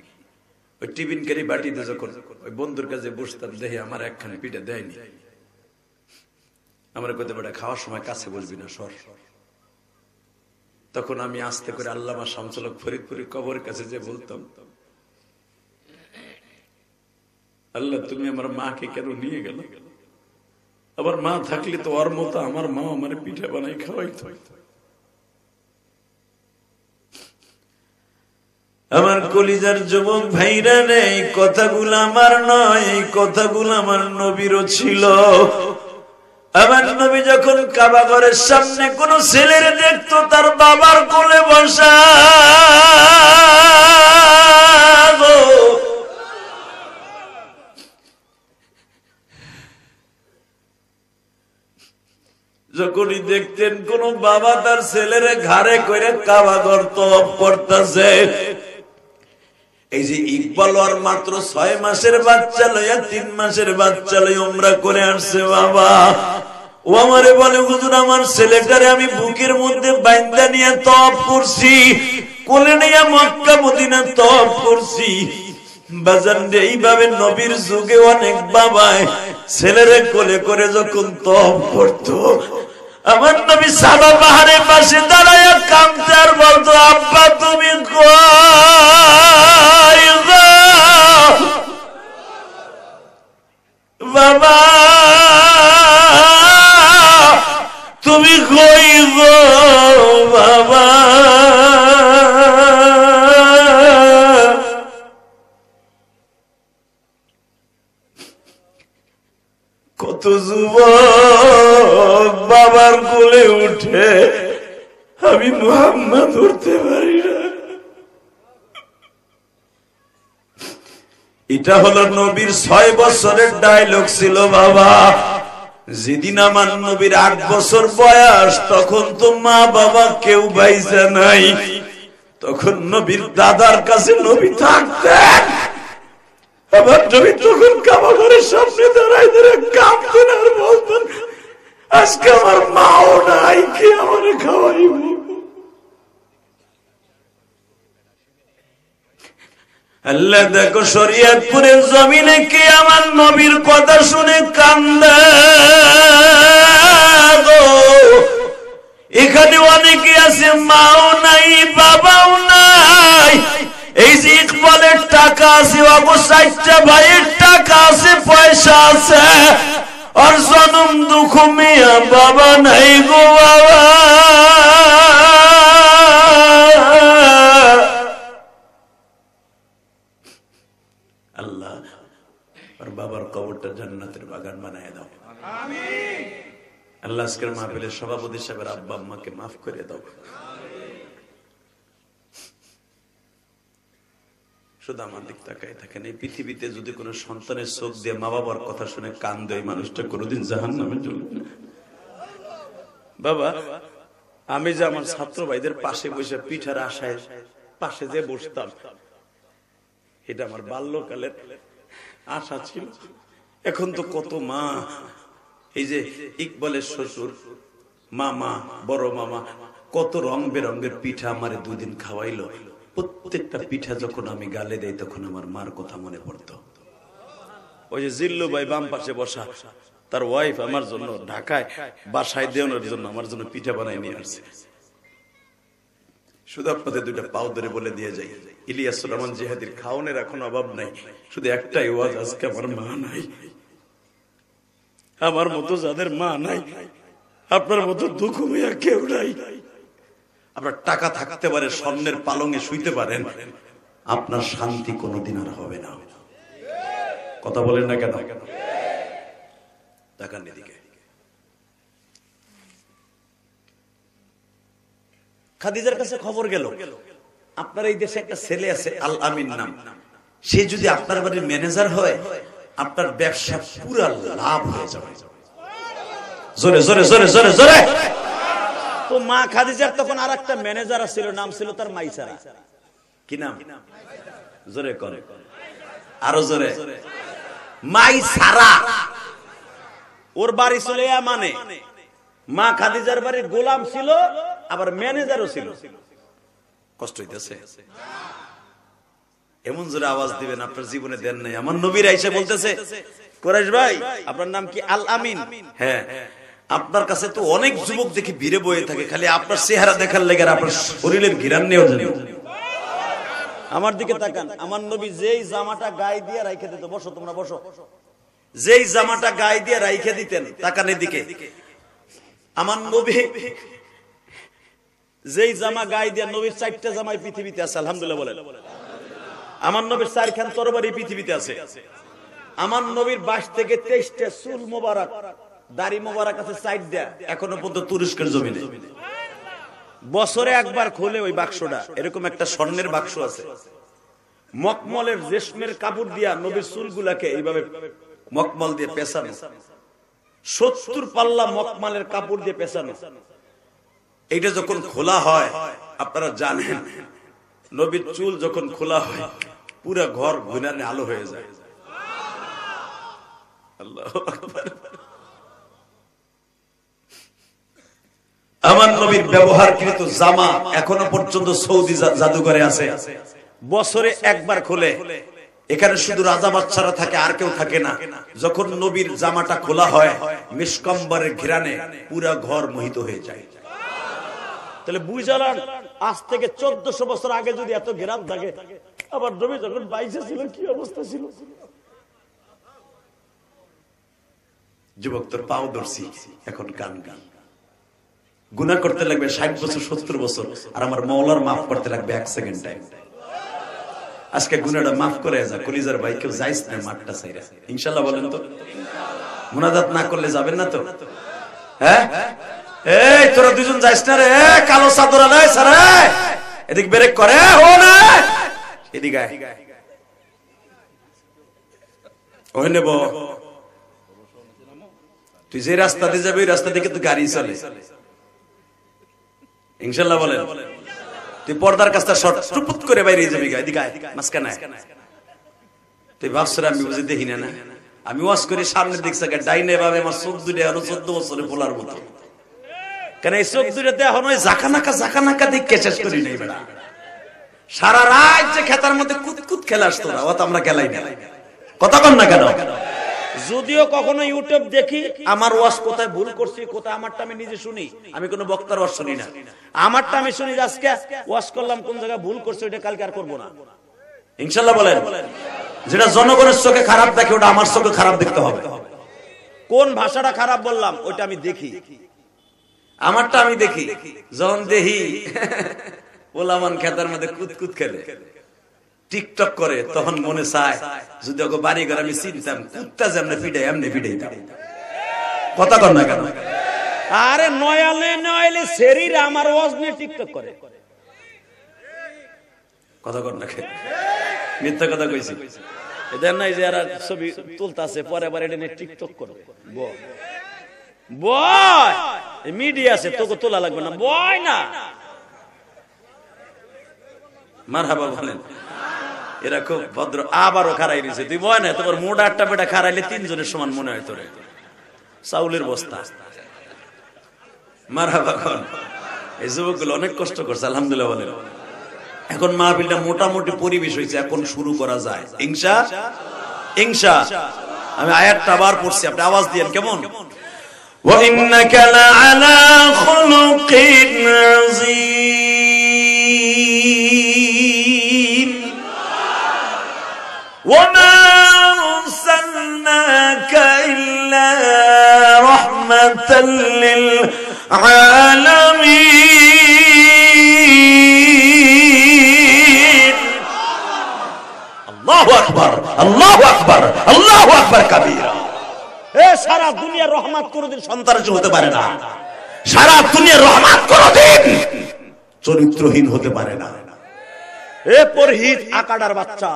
ওই টিফিনকারী বাটিতে যখন ওই বন্ধুর কাছে বসতাম, দেখে আমার একখানে পিঠা দেয়নি, আমার কইতে বেটা খাওয়ার সময় কাছে বসবি না, সর। তখন আমি আস্তে করে আল্লামা শামসুল হক ফরিদপুরের কবরের কাছে যে বলতাম, আল্লাহ তুমি আমার মাকে কেন নিয়ে গেল? আমার মা থাকলে তো ওর মতো আমার মা আমার পিঠা বানাই খাওয়াইতো। আমার কলিজার যুবক ভাইরা নেই, কথাগুলো আমার নয়, এই কথাগুলো আমার নবীরও ছিল। আমার নবী যখন কাবা ঘরের সামনে কোন ছেলের দেখতো তার বাবার কোলে বসা, যখনই দেখতেন কোন বাবা তার ছেলের ঘাড়ে করে কাবা ঘর তওয়াফ করতেছে, এই যে ইকবাল আর মাত্র 6 মাসের বাচ্চা লইয়া 3 মাসের বাচ্চা লইয়া উমরা করে আসছে, বাবা ও আমারে বলে হুজুর আমার ছেলেটারে আমি বুকের মধ্যে বাইন্দা নিয়ে তওয়াফ করছি, কোলে নিয়ে মক্কা মদিনা তওয়াফ করছি। বাজান এইভাবে নবীর যুগে অনেক বাবায় ছেলেরে কোলে করে যখন তওয়াফ করতো, আমার নবী সাবা পাহাড়ের পাশে দাঁড়ায়া কাঁদতে আর বলতো, আব্বা তুমি কই গো বাবা, তুমি কই গো বাবা। কত যুবক বাবার কোলে উঠে আমি মুহাম্মদ উঠতে পারি না। এটা হলো নবীর 6 বছরের ডায়লগ ছিল বাবা। যেদিন আমার নবীর 8 বছর বয়স, তখন তো মা বাবা কেউ বাইসা নাই, তখন নবীর দাদার কাছে নবী থাকতেন। আমার নবী তখন কাবা ঘরের সামনে দাঁড়ায় দাঁড়ায় কাঁদতেন আর বলতেন, আজকে আমার মাও নাই, কে আমার খাওয়াইব? আল্লাহ দেখো শরীয়তপুরের জমিনে কে আমার নবীর কথা শুনে কান্দে গো। এখানে অনেকে আছে মাও নাই বাবাও নাই, এই যে ইকবালের টাকা আছে, অবশ্য 4টা ভাইয়ের টাকা আছে, পয়সা আছে, আর জনম দুঃখ মিয়া বাবা নাই গো বাবা। আল্লাহ আর বাবার কবরটা জান্নাতের বাগান বানায় দাও, আমিন। আল্লাহ আজকের মাহফিলের সভাপতি সাহেবের আব্বা আম্মাকে মাফ করে দাও। শুধু আমার দিক তাকায় থাকেন। এই পৃথিবীতে যদি কোনো সন্তানের চোখ দিয়ে মা বাবার কথা শুনে কান দেয়, মানুষটা কোনোদিন জাহান্নামে জ্বলবে না। বাবা, আমি যে আমার ছাত্র ভাইদের পাশে বসে পিঠার আশায় পাশে যে বসতাম, এটা আমার বাল্যকালের আশা ছিল। এখন তো কত মা, এই যে ইকবালের শ্বশুর মামা, বড় মামা, কত রং বেরঙের পিঠা আমারে 2 দিন খাওয়াইলো। প্রত্যেকটা পিঠা যখন আমি গালে দেই তখন আমার মার কথা মনে পড়তো। ওই যে জিল্লু ভাই বাম পাশে বসা, তার ওয়াইফ আমার জন্য ঢাকায় বাসায় দেওয়ানোর জন্য আমার জন্য পিঠা বানাই নিয়ে আসছে। শুধু আপনাদের 2টা পাও ধরে বলে দিয়ে যাই, ইলিয়াস রহমান জিহাদির খাওয়ানোর এখন অভাব নাই, শুধু একটাই ওয়াজ, আজকে আমার মা নাই। আমার মতো যাদের মা নাই, আপনার মতো দুঃখ মেয়া কেউ নাই। আপনার টাকা থাকতে পারে, স্বর্ণের পালঙে শুইতে পারেন, আপনার শান্তি কোনোদিন আর হবে না। কথা বলেন না কেন? টাকার নিদিকে খাদিজার কাছে খবর গেল, আপনার এই দেশে একটা ছেলে আছে আল আমিন নাম, সে যদি আপনার বাড়ির ম্যানেজার হয়, আপনার ব্যবসা পুরা লাভ হয়ে যাবে। জোরে জোরে জোরে জোরে জোরে। তো মা খাদিজার তখন আর একটা ম্যানেজার ছিল, নাম ছিল তার মাইসারা। কি নাম? জোরে করে, আরো জোরে। মাইসারা। ওর বাড়ি ছিল ইয়ামানে। মা খাদিজার বাড়ির গোলাম ছিল, আবার ম্যানেজারও ছিল। কষ্ট হইতেছে? এমন জোরে আওয়াজ দিবেন আপনার জীবনে দেন নাই। আমার নবীর আইসা বলতেছে, কুরাইশ ভাই আপনার নাম কি? আল আমিন। হ্যাঁ, আপনার কাছে তো অনেক যুবক দেখি ভিড়ে বয়ে থাকে, খালি আপনার চেহারা দেখার লেগে আপনার শরীরের ঘিরান নেও জানি। আমার দিকে তাকান। আমার নবী যেই জামাটা গায়ে দিয়ে রাইখে দিত, বসো তোমরা বসো, যেই জামাটা গায়ে দিয়ে রাইখে দিতেন, তাকান এদিকে। আমার নবী যেই জামা গায়ে দিয়ে, নবীর 4টা জামাই পৃথিবীতে আছে, আলহামদুলিল্লাহ বলেন। আমার নবীর 4খান তরবারি পৃথিবীতে আছে। আমার নবীর 22 থেকে 23টা চুল মোবারক, দাড়ি মোবারক আছে 4 দেয়া, এখনো পর্যন্ত তুরস্কের জমিনে। বছরে একবার খোলে ওই বাক্সটা, এরকম একটা স্বর্ণের বাক্স আছে। মকমলের রেশমের কাপড় দিয়া নবীর চুলগুলাকে এইভাবে মকমল দিয়ে পেঁচানো, 70 পাল্লা মকমলের কাপড় দিয়ে পেঁচানো। এইটা যখন খোলা হয়, আপনারা জানেন নবীর চুল যখন খোলা হয় পুরা ঘর ঘুনানে আলো হয়ে যায়। আল্লাহু আকবার। আমার নবীর ব্যবহারকৃত জামা এখনো পর্যন্ত সৌদি জাদুঘরে আছে, বছরে একবার খোলে। এখানে শুধু রাজা বাদশারা থাকে, আর কেউ থাকে না। যখন নবীর জামাটা খোলা হয়, মিসকম্বরের ঘিরানে পুরা ঘর মোহিত হয়ে যায়। তাহলে বুঝালাম, আজ থেকে 1400 বছর আগে যদি এত ঘেরাম থাকে, আবার নবী যখন 22 ছিল কি অবস্থা ছিল? যুবক তোর পাও ধরছি, এখন গান গান। গুনাহ করতে লাগবে 60 বছর 70 বছর, আর আমার মাওলার মাফ করতে লাগবে 1 সেকেন্ড টাইম। আজকে গুনাহটা মাফ করে যা, কলিজার ভাই কেউ যাইস না মাঠটা ছাইরা, ইনশাআল্লাহ বলেন তো। মুনাজাত না করলে যাবেন না তো? হ্যাঁ, এই তোরা দুজন যাইস না রে, কালো চাদর আলাই সারা এদিক ব্রেক করে, ও না এদিকে আয়, ওই নেব। তুই যে রাস্তা দিয়ে যাবি ওই রাস্তা থেকে তো গাড়ি চলে, ইনশাআল্লাহ বলেন। তুই পর্দার কাছটা শর্ট টুপুত করে বাইরে যাবি, এদিকে আয়, মাঝখানে আয়। তুই ভাবছিস আমি বুঝে দেখি না? আমি ওয়াজ করি সামনের দিক থেকে ডাইনে ভাবে, আমার চোখ দুটো এখনো 14 বছরে পোলার মতো। কেন এই চোখ দুটোতে এখন ওই জাকানাকা দিকে শেষ করি নাই বেড়া। সারা রাত যে খেতার মধ্যে কুতকুত খেলাস তোরা, অত আমরা খেলাই না। কথা কন না কেন? যদিও কখনো ইউটিউব দেখি, আমার ওয়াজ কোথায় ভুল করছি, কোথায় আমারটা আমি নিজে শুনি। আমি কোনো বক্তার ওয়াজ শুনি না, আমারটা আমি শুনি। আজকে ওয়াজ করলাম, কোন জায়গায় ভুল করছি ওইটা কালকে আর করবো না, ইনশাআল্লাহ বলেন। যেটা জনগণের চোখে খারাপ দেখে ওটা আমার চোখে খারাপ দেখতে হবে। কোন ভাষাটা খারাপ বললাম ওইটা আমি দেখি, আমারটা আমি দেখি। যখন দেখি ওলামান খেতার মধ্যে কুতকুত খেলে, টিকটক করে, তখন মনে চায় যদি ওকে বাড়ি ঘর আমি চিনতাম, কুত্তা যেমন পিটাই এমনি পিটাইতাম। কথা কর না কেন? আরে নয়ালে নয়ালে শরীর আমার ওয়াজ নিয়ে টিকটক করে কথা কর না মিথ্যা কথা কইছি এদের নাই যে এরা ছবি তুলতাছে পরে পরে এটা নিয়ে টিকটক করবে বয় মিডিয়া আছে তোকে তোলা লাগবে না বয় না মারহাবা বলেন এরা খুব ভদ্র আবারও খারাই দিছে তুই বয় না তোমার মোটা আটটা বেটা খারাইলে তিনজনের সমান মনে হয় তোরে চাউলের বস্তা মারহাবা কন এই যুবকগুলো অনেক কষ্ট করছে আলহামদুলিল্লাহ বলেন এখন মাহফিলটা মোটামুটি পরিবেশ হয়েছে এখন শুরু করা যায় ইনশা আমি আয়াতটা আবার পড়ছি আপনি আওয়াজ দিয়েন কেমন وَإِنَّكَ لَعَلَى خُلُقٍ عَظِيمٍ وَمَا أَرْسَلْنَاكَ إِلَّا رَحْمَةً لِلْعَالَمِينَ আল্লাহু আকবার আল্লাহু আকবার আল্লাহু আকবার কাবীরা এ সারা দুনিয়ার রহমত কোনদিন সন্তানের হতে পারে না সারা দুনিয়ার রহমত কোনদিন চরিত্রহীন হতে পারে না এ পরহিত আকাডার বাচ্চা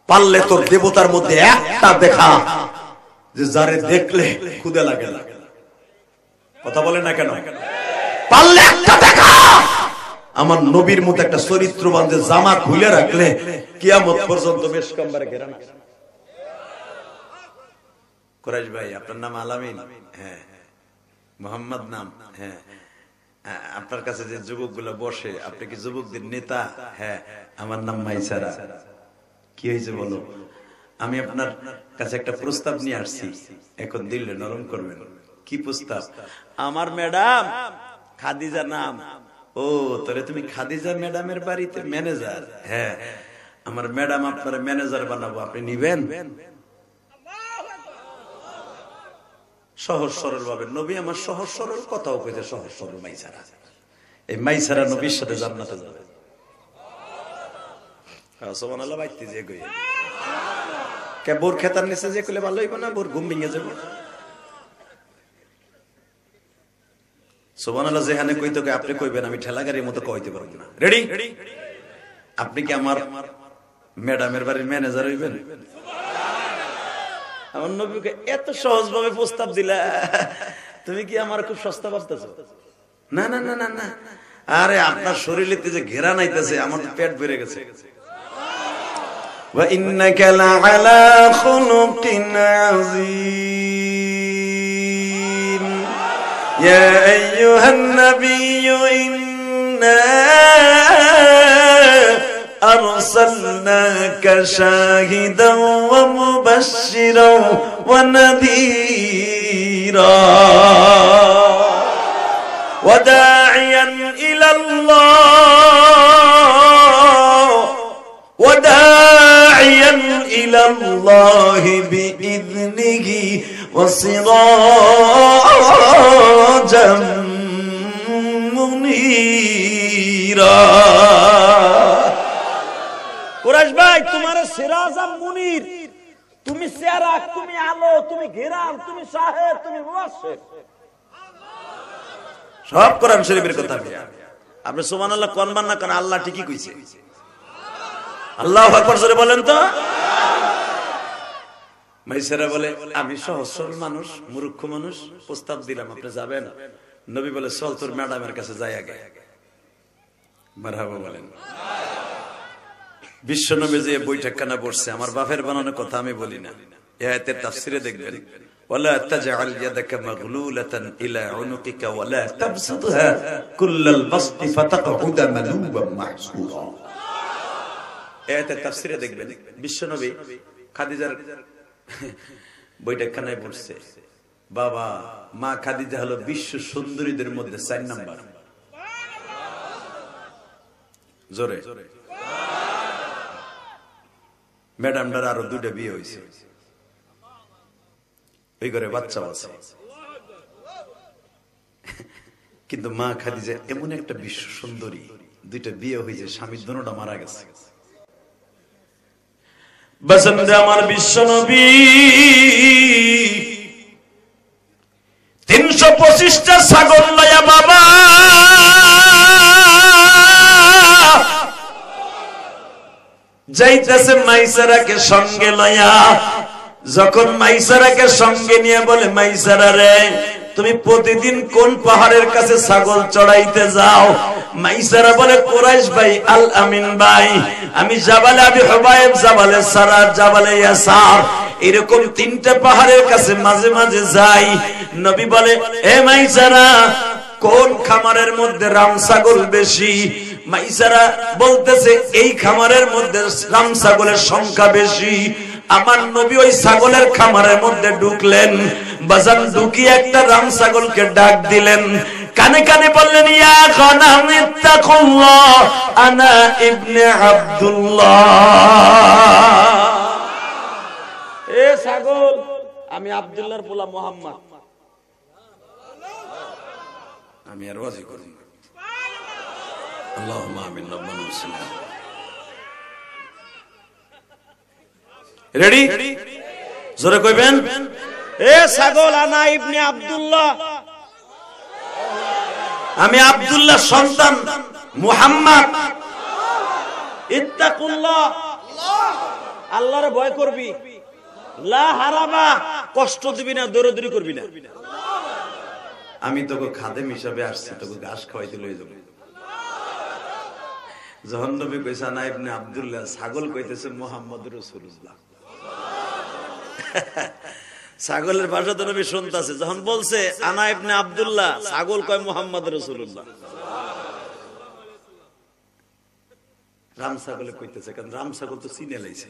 পারলে তোর দেবতার মধ্যে একটা দেখা যে যারে দেখলে ক্ষুধা লাগে না কথা বলে না কেন পারলে একটা দেখা আমার নবীর মতো একটা চরিত্রবান যে জামা খুলে রাখলে কিয়ামত পর্যন্ত বেশ কমবার ঘেরা না কুরাইশ ভাই আপনার নাম আলামিন হ্যাঁ মোহাম্মদ নাম হ্যাঁ আপনার কাছে যে যুবকগুলো বসে আপনি কি যুবকদের নেতা হ্যাঁ আমার নাম মাইসারা কি হয়েছে বলো আমি আপনার কাছে একটা প্রস্তাব নিয়ে আসছি এখন দিলে নরম করবেন কি প্রস্তাব আমার ম্যাডাম খাদিজা নাম ও তোরে তুমি খাদিজা ম্যাডামের বাড়িতে ম্যানেজার হ্যাঁ আমার ম্যাডাম আপনার ম্যানেজার বানাবো আপনি নিবেন সহজ সরল ভাবে নবী আমার সহজ সরল কথাও কইতে সহজ সরল মাইসারা এই মাইসারা নবীর সাথে জান্নাতে যাবে সুবহানাল্লাহ বাইতে যে কই কে বোর খেতার নিচে যে কইলে ভালো হইব না বোর ঘুম ভেঙে যাবে সুবহানাল্লাহ যেখানে কইতো কে আপনি কইবেন আমি ঠেলা গাড়ির মতো কইতে পারবো না রেডি আপনি কি আমার ম্যাডামের বাড়ির ম্যানেজার হইবেন আমার নবীকে এত সহজ ভাবে প্রস্তাব দিলা তুমি কি আমার খুব সস্তা ভাবতেছো না না না না না আরে আপনার শরীরেতে যে ঘেরা নাইতেছে আমার তো পেট ভরে গেছে ওয়া ইন্নাকা লাআলা খুলুকিন আযীম ইয়া আইয়ুহান নাবিয়্যু ইন্না أرسلناك شاهدا ومبشرا ونذيرا وداعيا إلى الله بإذنه وسراجا منيرا কুরাইশ ভাই তোমার সিরাজা মুনির তুমি সিরাজ তুমি আলো তুমি ঘেরাল তুমি সাহেব তুমি মুয়াশশির সব কোরআন শরীফের কথা আপনি সুবহানাল্লাহ কোন মান না কোন আল্লাহ ঠিকই কইছে আল্লাহু আকবার জোরে বলেন তো মাইসারা বলে আমি সহজ সরল মানুষ মূর্খ মানুষ প্রস্তাব দিলাম আপনি যাবেন নবী বলে চল তোর ম্যাডামের কাছে যাই আগে মারহাবা বলেন বিশ্ব নবী যে বইটা কেনা পড়ছে আমার বাপের বানানোর কথা আমি বলি না এই আয়াতের তাফসিরে দেখবেন ওয়ালা তাজআল ইয়াদাকা মাগলুলাতান ইলা উনুকিকা ওয়ালা তাবসুতহা কুল্লাল বাসতি ফাতাকউদা মালুবাম মাহসুরা এই আয়াতের তাফসিরে দেখবেন বিশ্ব নবী খাদিজার বইটা কেনা পড়ছে বাবা মা খাদিজা হলো বিশ্ব সুন্দরীদের মধ্যে 4 নাম্বার জোরে ম্যাডামটার আরো 2টা বিয়ে হয়েছে ওই ঘরে বাচ্চা আছে কিন্তু মা খাদিজা এমন একটা বিশ্ব সুন্দরী 2টা বিয়ে হয়েছে স্বামীর দুটোটা মারা গেছে বসন্তে আমার বিশ্ব নবী 325 25টা ছাগল লয়া বাবা যাইতেছে মাইসারাকে সঙ্গে লয়া। যখন মাইসারাকে সঙ্গে নিয়ে বলে, মাইসারা রে, তুমি প্রতিদিন কোন পাহাড়ের কাছে ছাগল চড়াইতে যাও? মাইসারা বলে, কুরাইশ ভাই, আল আমিন ভাই, আমি জাবালে আবি হুবাইব, জাবালে সারার, জাবালে ইয়াসার, এরকম 3টা পাহাড়ের কাছে মাঝে মাঝে যাই। নবী বলে, এ মাইসারা, কোন খামারের মধ্যে রাম ছাগল বেশি? মাইসারা বলতেছে, এই খামারের মধ্যে রাম ছাগলের সংখ্যা বেশি। আমার নবী ওই ছাগলের খামারের মধ্যে ঢুকলেন, বাজান ঢুকিয়ে একটা রাম ছাগলকে ডাক দিলেন, কানে কানে বললেন, ইয়া গনাম ইত্তাকুল্লাহ, আনা ইবনে আব্দুল্লাহ। এ ছাগল, আমি আব্দুল্লাহর পোলা মুহাম্মদ। আমি আর ওয়াজি করি না। আল্লাহুম্মা আমিন, রব্বানা মুসলিম। রেডি? জোরে কইবেন, এ ছাগল, আনা ইবনে আব্দুল্লাহ, আমি আব্দুল্লাহ সন্তান মুহাম্মদ। ইত্তাকুল্লাহ, আল্লাহর ভয় করবি, লা হারাবা, কষ্ট দিবি না, দৌড়াদৌড়ি করবি না। আমি তোকে খাদেম হিসাবে আসছি, তোকে ঘাস খাওয়াইতে লই যাব। যখন নবী কইছে আনা ইবনে আব্দুল্লাহ, ছাগল কইতেছে মুহাম্মদ রাসূলুল্লাহ। ছাগলের ভাষা তো নবী শুনতাছে। যখন বলছে আনা ইবনে আব্দুল্লাহ, ছাগল কয় মুহাম্মদ রাসূলুল্লাহ। রাম ছাগলে কইতেছে, কারণ রাম ছাগল তো চিনে লাইছে।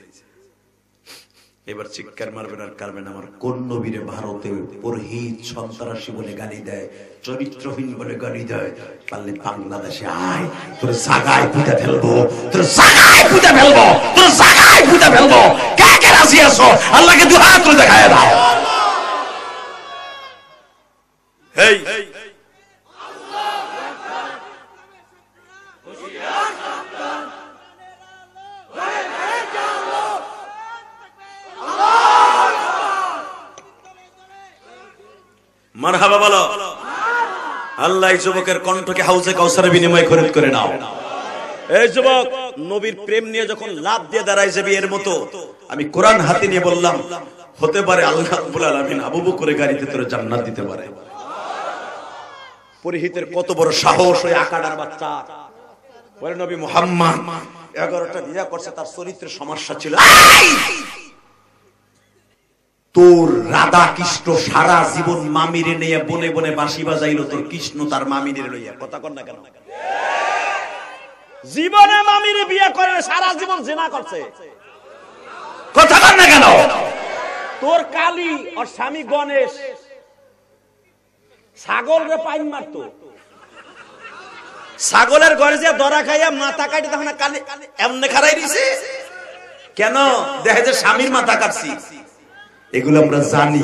এবার চিৎকার মারবেন আর কারবেন, আমার কোন নবীরে ভারতে পুরোহিত সন্ত্রাসী বলে গালি দেয়, চরিত্রহীন বলে গালি দেয়, পারলে বাংলাদেশে আয়, তোর জাগায় পুঁতে ফেলবো, তোর জাগায় পুঁতে ফেলবো, তোর জাগায় পুঁতে ফেলবো। কে কে রাজি আছো? আল্লাহকে দুই হাত তুলে দেখায় দাও। এই মারহাবা বলো। আল্লাহ এই যুবকের কণ্ঠকে হাউজে কাউসারের বিনিময়ে খরিদ করে নাও। এই যুবক নবীর প্রেম নিয়ে যখন লাভ দিয়ে দাঁড়ায় যাবে এর মতো, আমি কোরআন হাতে নিয়ে বললাম, হতে পারে আল্লাহ রাব্বুল আলামিন আবু বকরের গাড়িতে তোরে জান্নাত দিতে পারে। পুরোহিতের কত বড় সাহস, ওই আকাডার বাচ্চা বলে নবী মুহাম্মদ 11টা বিয়ে করছে, তার চরিত্রের সমস্যা ছিল। তোর রাধা কৃষ্ণ সারা জীবন মামিরে নিয়ে বনে বনে বাঁশি বাজাইলো, তোর কৃষ্ণ তার মামিরে লইয়া। কথা কর না কেন? জীবনে মামিরে বিয়ে করে, সারা জীবন জিনা করছে। কথা কর না কেন? তোর কালী আর স্বামী গণেশ ছাগল রে পাইন মারতো, ছাগলের ঘরে যে দরা খাইয়া মাথা কাটে, তখন কালী এমনি খারাই দিছে কেন? দেখে যে স্বামীর মাথা কাটছি। এগুলো আমরা জানি,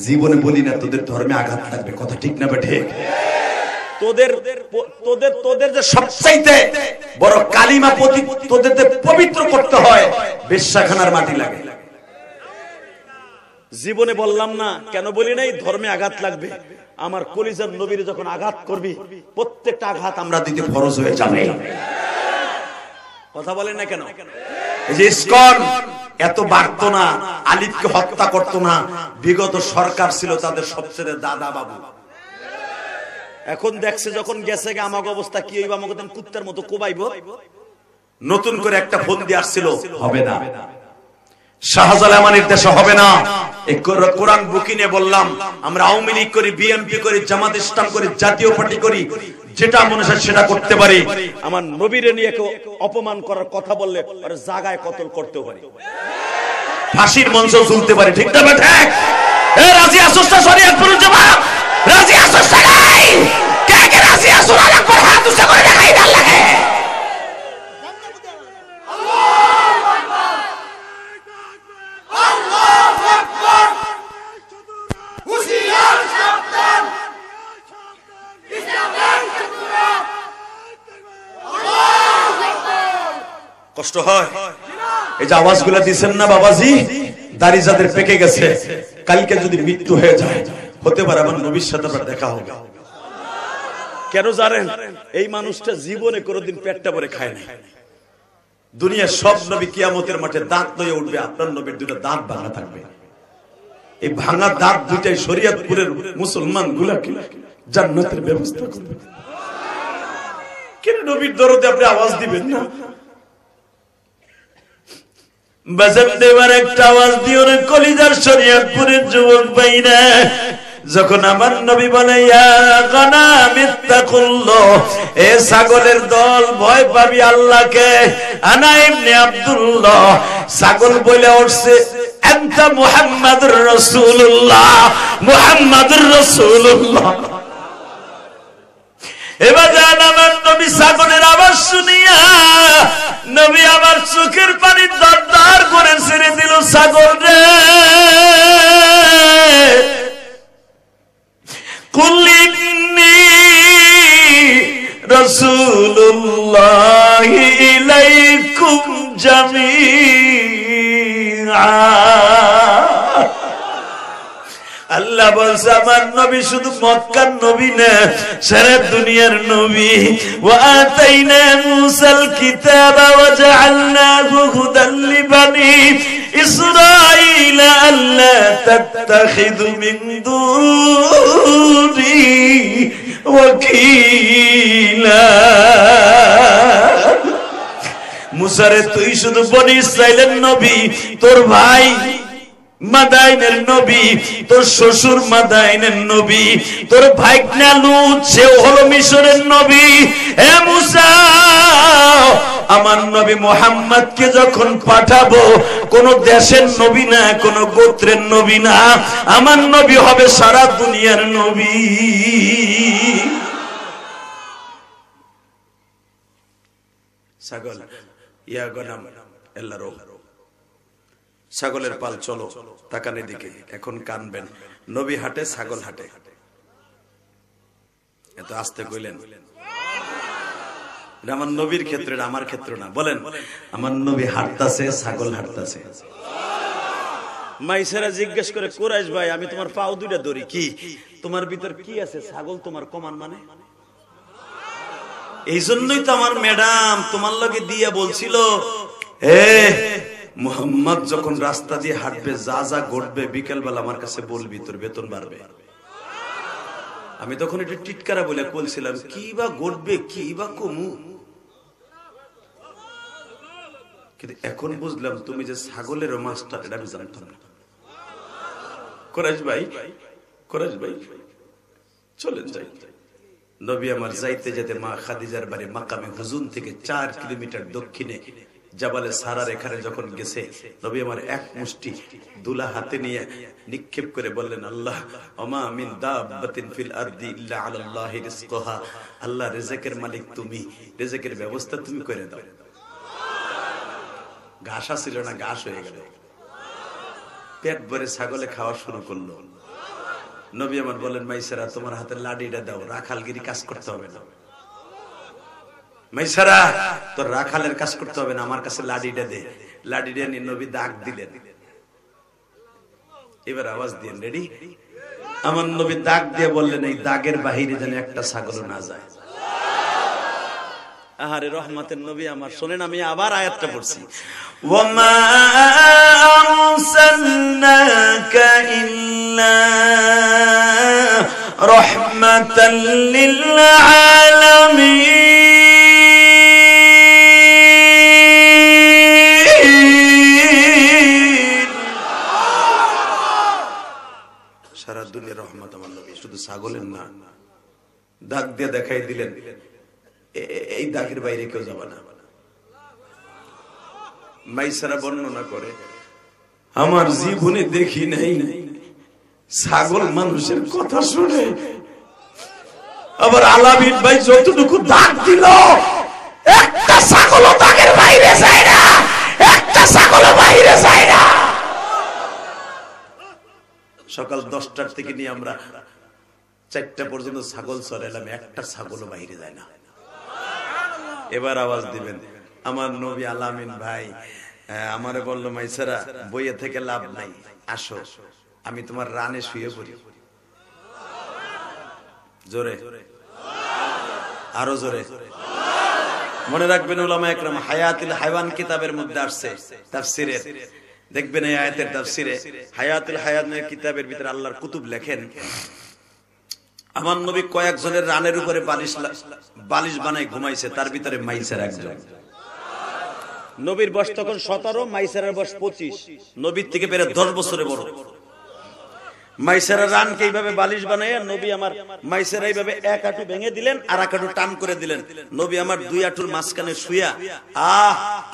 জীবনে বলি না, তোদের ধর্মে আঘাত লাগবে। কথা ঠিক না বেঠে? তোদের তোদের তোদের যে সবচাইতে বড় কালিমা তোদের পবিত্র করতে হয়, বেশ্যাখানার মাটি লাগে। জীবনে বললাম না কেন বলি নাই, ধর্মে আঘাত লাগবে। আমার কলিজার নবীর যখন আঘাত করবি, প্রত্যেকটা আঘাত আমরা দিতে ফরজ হয়ে যাবে। কথা বলেন না কেন? এই যে ইসকন এত বাড়ত না, আলিফকে হত্যা করত না, বিগত সরকার ছিল তাদের সবচেয়ে দাদা বাবু। এখন দেখছে যখন গেছে আমাকে অবস্থা কি হইব, আমাকে কুত্তার মতো কোবাইব। নতুন করে একটা ফোন দিয়ে আসছিল, হবে না, শাহজালাল আমানের দেশে হবে না। এই কোরআন বুকিনে বললাম, আমরা আওয়ামী লীগ করি, বিএনপি করি, জামাত ইসলাম করি, জাতীয় পার্টি করি, যেটা মনে হয় সেটা করতে পারি। আমার নবীরে নিয়ে কেউ অপমান করার কথা বললে আর জায়গায় কতল করতেও পারি, ফাঁসির মঞ্চ ঝুলতে পারি। ঠিক না বেটা? এ রাজি আসুস না শরীয়তপুর জামাত? রাজি আসুস না? কে কে রাজি আসুস? আলাদা করে হাত উঁচা করে দেখাই দাও লাগে। কষ্ট হয় এই যে আওয়াজগুলো দিচ্ছেন না বাবাজি, দাড়ি যাদের পেকে গেছে, কালকে যদি মৃত্যু হয়ে যায় হতে পারে আমার নবীর সাথে আবার দেখা হবে। কেন জানেন? এই মানুষটা জীবনে কোনোদিন পেটটা ভরে খায় না। দুনিয়ার সব নবী কিয়ামতের মাঠে দাঁত লয়ে উঠবে, আপনার নবীর দুটো দাঁত ভাঙা থাকবে। এই ভাঙা দাঁত দুটাই শরীয়তপুরের মুসলমান গুলাকে জান্নাতের ব্যবস্থা করবে। কেন নবীর দরদে আপনি আওয়াজ দিবেন না? বাজার দেবার একটা আওয়াজ দিও রে কলিজার শরীয়তপুরের যুবক ভাইরা। যখন আমার নবী বলে ইয়া গানাম ইত্তাকুল্লাহ, এ ছাগলের দল ভয় পাবি আল্লাহকে। আনা ইবনে আব্দুল্লাহ, ছাগল বলে উঠছে আনতা মুহাম্মাদুর রাসূলুল্লাহ, মুহাম্মাদুর রাসূলুল্লাহ। এবার জান আমার নবী ছাগলের আওয়াজ শুনিয়া নবী আমার চোখের পানি দরদর করে ছেড়ে দিল। ছাগল রে কুল ইন্নী রাসূলুল্লাহি ইলাইকুম জামিআ। আল্লাহ বলছে আমার নবী শুধু মক্কার নবী না, সারা দুনিয়ার নবী। ওয়া আতাইনা মূসাল কিতাবা ওয়া জাআলনাহু হুদাল লিবানি ইসরাঈলা আল্লা তাত্তাখিযু মিন দুনি ওয়াকিলা। মুসা রে তুই শুধু বনি ইসরাইলের নবী, তোর ভাই মাদাইনের নবী, তোর শ্বশুর মাদাইনের নবী, তোর ভাইকনা লূত সেও হলো মিশরের নবী। হে মুসা, আমার নবী মুহাম্মদকে যখন পাঠাবো কোন দেশের নবী না, কোন গোত্রের নবী না, আমার নবী হবে সারা দুনিয়ার নবী। ছাগল ইয়া গনাম আল্লাহর ছাগলের পাল চলো, তাকানে দিকে। এখন কানবেন, নবী হাটে ছাগল হাটে। এত আস্তে কইলেন, আমার নবীর ক্ষেত্রে, আমার ক্ষেত্র না। বলেন আমার নবী হাঁটতাছে, ছাগল হাঁটতাছে। মাইসেরা জিজ্ঞেস করে কুরাইশ ভাই আমি তোমার পাও দুইটা ধরি, কি তোমার ভিতর কি আছে? ছাগল তোমার কমান মানে? এই জন্যই তো আমার ম্যাডাম তোমার লগে দিয়া বলছিল, মুহাম্মদ যখন রাস্তা দিয়ে হাঁটবে যা যা ঘটবে বিকেল বেলা আমার কাছে বলবি, তোর বেতন বাড়বে। আমি তখন এটা টিটকারা বলে বলছিলাম, কি বা ঘটবে, কি বা কমু। কিন্তু এখন বুঝলাম তুমি যে ছাগলের মাস্টার, এটা আমি জানতাম না। কোরাইশ ভাই, কোরাইশ ভাই চলেন যাই। নবী আমার যাইতে যেতে মা খাদিজার বাড়ি মাকামে হুজুন থেকে 4 কিলোমিটার দক্ষিণে জাবালে সারার এখানে যখন গেছে, নবী আমার এক মুষ্টি দুলা হাতে নিয়ে নিক্ষেপ করে বললেন, আল্লাহ ওমা মিন দাব্বাতিন ফিল আরদি ইল্লা আলাল্লাহি রিজকুহা। আল্লাহ রিজকের মালিক তুমি, রিজকের ব্যবস্থা তুমি করে দাও। ঘাস ছিল না, ঘাস হয়ে গেল। পেট ভরে ছাগলে খাওয়া শুরু করলো। নবী আমার বলেন, মাইসারা তোমার হাতে লাঠিটা দাও, রাখালগিরি কাজ করতে হবে না। মাইসারা তোর রাখালের কাজ করতে হবে না, আমার কাছে লাঠিটা দে। লাঠিটা নিয়ে নবী দাগ দিলেন। এবার আওয়াজ দিলেন, রেডি? আমার নবী দাগ দিয়ে বললেন, এই দাগের বাহিরে যেন একটা ছাগল না যায়। আহারে রহমতের নবী আমার, শোনেন আমি আবার আয়াতটা পড়ছি। ওয়ামা আরসালনাকা ইল্লা রাহমাতাল লিল আলামিন। সারা দুনিয়ার রহমত আমার নবী, শুধু ছাগলের না। দাগ দিয়ে দেখাই দিলেন, এই দাগের বাইরে কেউ যাবে না। মাইসারা বর্ণনা করে, আমার জীবনে দেখি নাই ছাগল মানুষের কথা শুনে। আবার আলামিন ভাই যতটুকু দাগ দিল, একটা ছাগল দাগের বাইরে যায় না, একটা ছাগল বাইরে যায় না। সকাল 10টার থেকে নিয়ে আমরা 4টা পর্যন্ত ছাগল চড়াইলাম, একটা ছাগল বাইরে যায় না। এবার আওয়াজ দিবেন, আমার নবী আলামিন ভাই আমারে বললো, মাইসারা বইয়ে থেকে লাভ নাই, আসো আমি তোমার রানে শুয়ে পড়ি। জোরে, আরো জোরে। মনে রাখবেন উলামা একরাম হায়াতুল হায়াওয়ান কিতাবের মধ্যে আসছে তাফসীরের, দেখবেন এই আয়াতের তাফসীরে হায়াতুল হায়াওয়ানের কিতাবের ভিতরে আল্লাহর কুতুব লেখেন, আমার নবী কয়েকজনের রানের উপরে বালিশ বানায় ঘুমাইছে, তার ভিতরে মাইসের একজন। নবীর বয়স তখন 17, মাইসারের বয়স 25, নবীর থেকে বেড়ে 10 বছরে বড়। মাইসারা রানকে এইভাবে বালিশ বানাইয়া নবী আমার মাইসারা এইভাবে এক হাঁটু ভেঙে দিলেন আর এক হাঁটু টান করে দিলেন, নবী আমার দুই হাঁটুর মাঝখানে শুয়া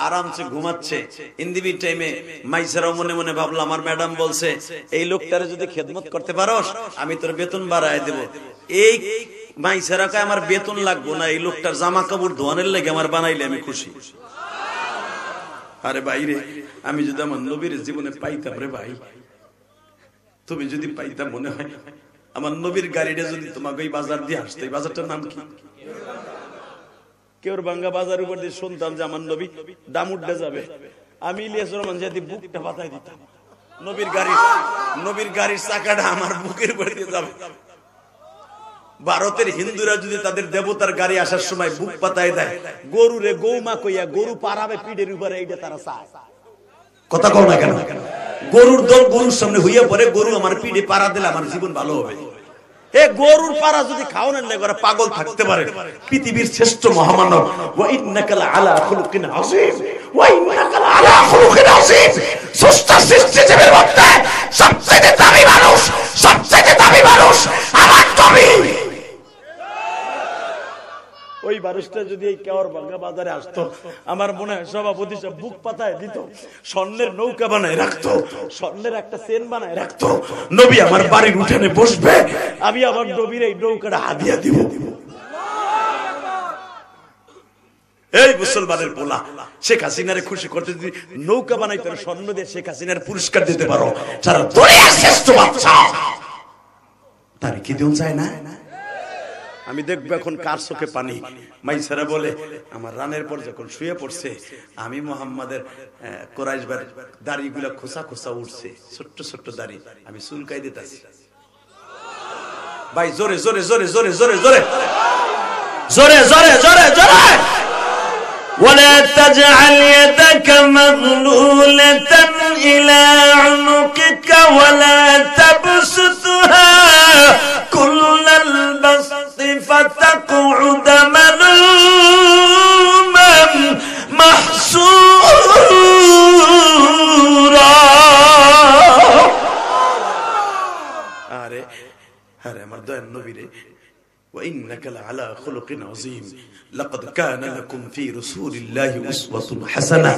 আরামসে ঘুমাচ্ছে। ইন্দিবি টাইমে মাইসারাও মনে মনে ভাবলো আমার ম্যাডাম বলছে এই লোকটারে যদি খেদমত করতে পারোস আমি তোর বেতন বাড়ায় দেব। এই মাইসারাকে আমার বেতন লাগবো না, এই লোকটার জামা কাপড় ধোয়ানোর লেগে আমার বানাইলে আমি খুশি। আরে ভাই রে, আমি যদি আমার নবীর জীবনে পাইতাম রে ভাই, তুমি যদি পাইতাম, মনে হয় আমার নবীর গাড়িটা যদি তোমাকে এই বাজার দিয়ে আসতো, এই বাজারটার নাম কি? কেউরবাঙ্গা বাজার উপর দিয়ে শুনতাম যে আমার নবী দামুড্ডা যাবে, আমি ইলিয়াস রহমান যদি বুকটা পাতায় দিতাম, নবীর গাড়ির চাকাটা আমার বুকের উপর দিয়ে যাবে। ভারতের হিন্দুরা যদি তাদের দেবতার গাড়ি আসার সময় বুক পাতায় দেয়, গরুরে গৌমা কইয়া গরু পারাবে পিঠের উপরে, এইটা তারা চায়। কথা কও না কেন? গরুর দল গরুর সামনে হইয়া পড়ে, গরু আমার পিঠে পাড়া দিলে আমার জীবন ভালো হবে। এ গরুর পাড়া যদি খাওয়ানোর লাগে ওরা পাগল থাকতে পারে। পৃথিবীর শ্রেষ্ঠ মহামানব, ওয়া ইন্নাকা আলা খুলুকিন আযীম, ওয়া ইন্নাকা আলা খুলুকিন আযীম, স্রষ্টা সৃষ্টিজীবের মধ্যে সবচেয়ে দামি মানুষ, সবচেয়ে দামি মানুষ আমার নবী। ওই মানুষটা যদি এই কেওড়াবাঙ্গা বাজারে আসতো, আমার মনে হয় সভাপতি সব বুক পাতায় দিত, স্বর্ণের নৌকা বানায় রাখতো, স্বর্ণের একটা চেন বানায় রাখতো, নবী আমার বাড়ির উঠানে বসবে, আমি আমার নবীর এই নৌকাটা হাদিয়া দিব। এই মুসলমানের পোলা, শেখ হাসিনারে খুশি করতে যদি নৌকা বানাইতে স্বর্ণ দিয়ে শেখ হাসিনার পুরস্কার দিতে পারো, যারা দুনিয়ার শ্রেষ্ঠ বাচ্চা, তার কি দিন যায় না? আমি দেখবো এখন কার চোখে পানি। মাইসারা বলে আমার রানের পর যখন শুয়ে পড়ছে, আমি মোহাম্মদের কোরাইশবার দাড়িগুলা খোসা খোসা উঠছে, ছোট্ট ছোট্ট দাড়ি, আমি চুলকাই দিতেছি। ভাই জোরে জোরে জোরে জোরে জোরে জোরে জোরে জোরে জোরে জোরে ولا تجعل يدك مغلولة إلى عنقك ولا تبسطها كل البسط فتقعد ملوما محسورا। আরে আরে আমার দয়াল নবী রে, وإنك لعلى خلق عظيم لقد كان لكم في رسول الله أسوة حسنة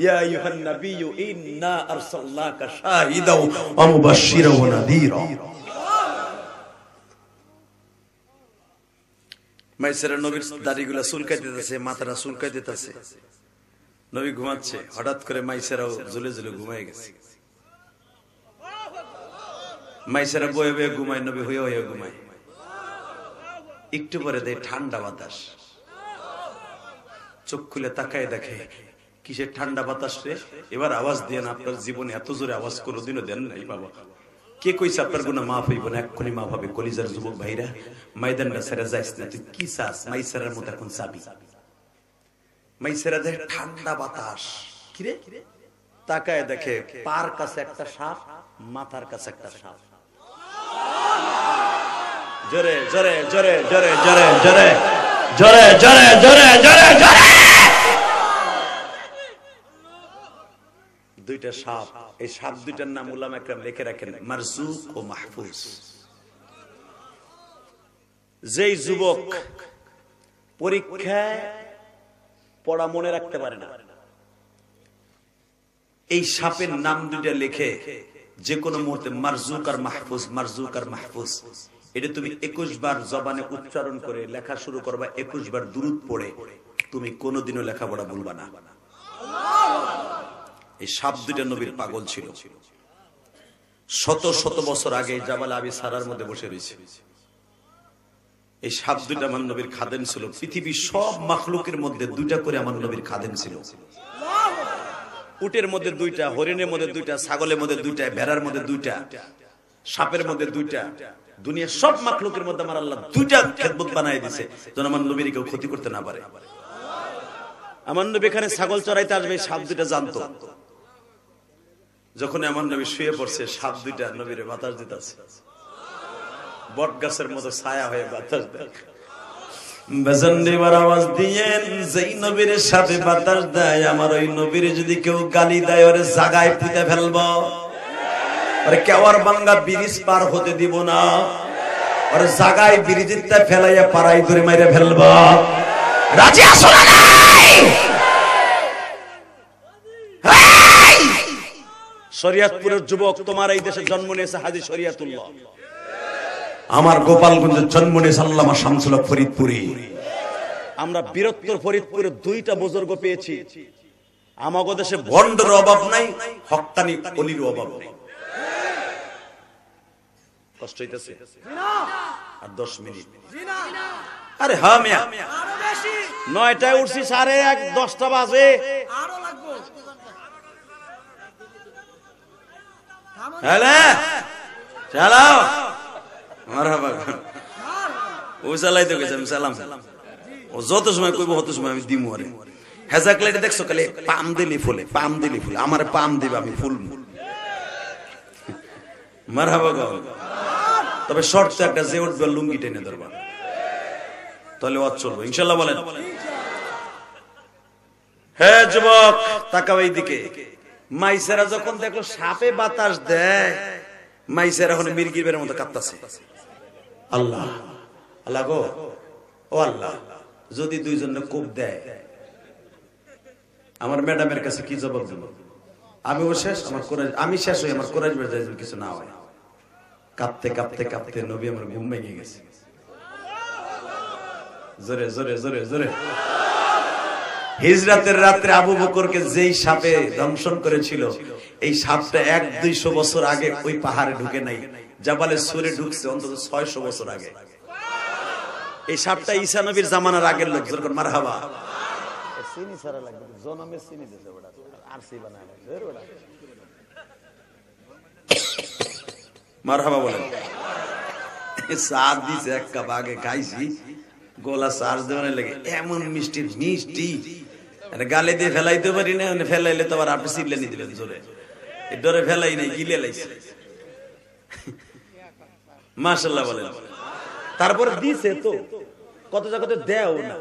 يا أيها النبي إنا أرسلناك شاهدا ومبشرا ونذيرا। মাইসারা নবীর দাড়িগুলা চুলকাই দিতেছে, মাথাটা চুলকাই দিতেছে, নবী ঘুমাচ্ছে, হঠাৎ করে মাইসারাও ঝুলে ঝুলে ঘুমায় গেছে। মাইসারা বয়ে বয়ে ঘুমায়, নবী হইয়া হইয়া ঘুমায়। একটু পরে দেয় ঠান্ডা বাতাস, চোখ খুলে তাকায় দেখে কিসের ঠান্ডা বাতাস রে। এবার আওয়াজ দিয়ে না, আপনার জীবনে এত জোরে আওয়াজ কোনোদিনও দেন নাই বাবা। কে কইছে আপনার গুনাহ মাফ হইব না? এক্ষুনি মাফ হবে। কলিজার যুবক ভাইরা, ময়দানটা ছেড়ে যাইস না, তুই কি চাস? মাইসারার মতো এখন চাবি। মাইসারা দেয় ঠান্ডা বাতাস, কিরে তাকায় দেখে পার কাছে একটা সাপ, মাথার কাছে একটা সাপ। জোরে জোরে জোরে জোরে জোরে জোরে জোরে জোরে জোরে জোরে জোরে দুইটা সাপ। এই সাপ দুইটার নাম উলামা একরাম লিখে রাখেন, মারজুক ও মাহফুজ। যেই যুবক পরীক্ষায় পড়া মনে রাখতে পারে না, এই সাপের নাম দুইটা লিখে যে কোনো মুহূর্তে মারজুক আর মাহফুজ, মারজুক আর মাহফুজ, এটা তুমি 21 বার জবানে উচ্চারণ করে লেখা শুরু করবা, 21 বার দুরূদ পড়ে, তুমি কোনোদিনও লেখাপড়া ভুলবা না। এই সাপ দুইটা নবীর পাগল ছিল। শত শত বছর আগে জাবাল আবি সারার মধ্যে বসে রয়েছে। এই সাপ দুইটা আমার নবীর খাদেম ছিল। পৃথিবীর সব মাখলুকের মধ্যে দুইটা করে আমার নবীর খাদেম ছিল। উটের মধ্যে দুইটা, হরিণের মধ্যে দুইটা, ছাগলের মধ্যে দুইটা, ভেড়ার মধ্যে দুইটা, সাপের মধ্যে দুইটা, দুনিয়ার সব মাখলুকের মধ্যে আমার আল্লাহ দুইটা খেদমত বানাই দিয়েছে যেন আমার নবীর কেউ ক্ষতি করতে না পারে। আমার নবী এখানে ছাগল চড়াইতে আসবে, সাপ দুইটা জানতো। যখন আমার নবী শুয়ে পড়ছে, সাপ দুইটা নবীরে বাতাস দিতেছে, বট গাছের মতো ছায়া হয়ে বাতাস দেয়। আওয়াজ দিয়েন, যেই নবীর সাথে বাতাস দেয়, আমার ওই নবীর যদি কেউ গালি দেয়, ওরে জাগায় পুঁতে ফেলবো, ওরে কেওয়ার বাঙ্গা ব্রিজ পার হতে দিব না, ওরে জাগায় ব্রিজটা ফেলাইয়া পাড়াই ধরে মাইরে ফেলবো। রাজি আছো না নাই? শরিয়াতপুরের যুবক, তোমার এই দেশে জন্ম নিয়েছে হাজী শরিয়াতুল্লাহ, আমার গোপালগঞ্জের জন্ম নিয়েছে আল্লামা শামসুল হক ফরিদপুরি। আমরা বীরত্বর ফরিদপুরে দুইটা বুজুর্গ পেয়েছি। আমাগো দেশে ভণ্ডের অভাব নাই, হক্কানি অলির অভাব নাই। কষ্ট হইতেছে আর 10 মিনিট। আরে হ্যাঁ মিয়া, 9টায় উঠছি, 1:30 10টা বাজে। হ্যালো চালাও, মারহাবা। ও চালাইতে গেছে, আমি সালাম। ও যত সময় কইব তত সময় আমি দিমু। আরে হেজাক লাইটে দেখছো কালে পাম দিলি ফুলে, পাম দিলি ফুলে, আমারে পাম দিবে, আমি ফুল। মারহাবা গাও। তবে শর্ত একটা, যে উঠবে লুঙ্গি টেনে ধরবা, তাহলে ওয়াজ চলবে ইনশাআল্লাহ। বলেন হে যুবক, তাকাও এই দিকে। মাইসেরা যখন দেখলো সাপে বাতাস দেয়, মাইসেরা এখন মির্গির বের মতো কাঁপতাছে। আল্লাহ আল্লাহ গো, ও আল্লাহ, যদি দুইজনে কোপ দেয়, আমার ম্যাডামের কাছে কি জবাব দেব? আমি ও শেষ, আমার কোরআন, আমি শেষ হই, আমার কোরআন বের যায় কিছু না হয়। কাঁপতে কাঁপতে কাঁপতে নবী আমার ঘুম ভেঙে গেছে। জোরে জোরে জোরে জোরে। হিজরাতের রাত্রে আবু বকরকে যেই সাপে দংশন করেছিল, এই সাপটা 100-200 বছর আগে ওই পাহাড়ে ঢুকে নাই, জাবালে সুরে ঢুকছে অন্তত 600 বছর আগে। এই সাপটা ঈসা নবীর জামানার আগের লোক। যেরকম মারহাবা। চিনি সারা লাগবে, জনমে চিনি দিতে বড় আরসি বানায় জোরে বড় মারহাবা বলেন। সাপ দিছে এক কাপ, আগে খাইছি, গোলা চার্জ দেওয়ার লাগে, এমন মিষ্টি মিষ্টি, গালে দিয়ে ফেলাইতে পারি না, ফেলাইলে তো আবার আপনি চিল্লে নিয়ে দিলেন জোরে, ডরে ফেলাই নাই, গিলে লাইছে। মাশাআল্লাহ বলেন। তারপরে দিছে তো কত জায়গাতে দেও না।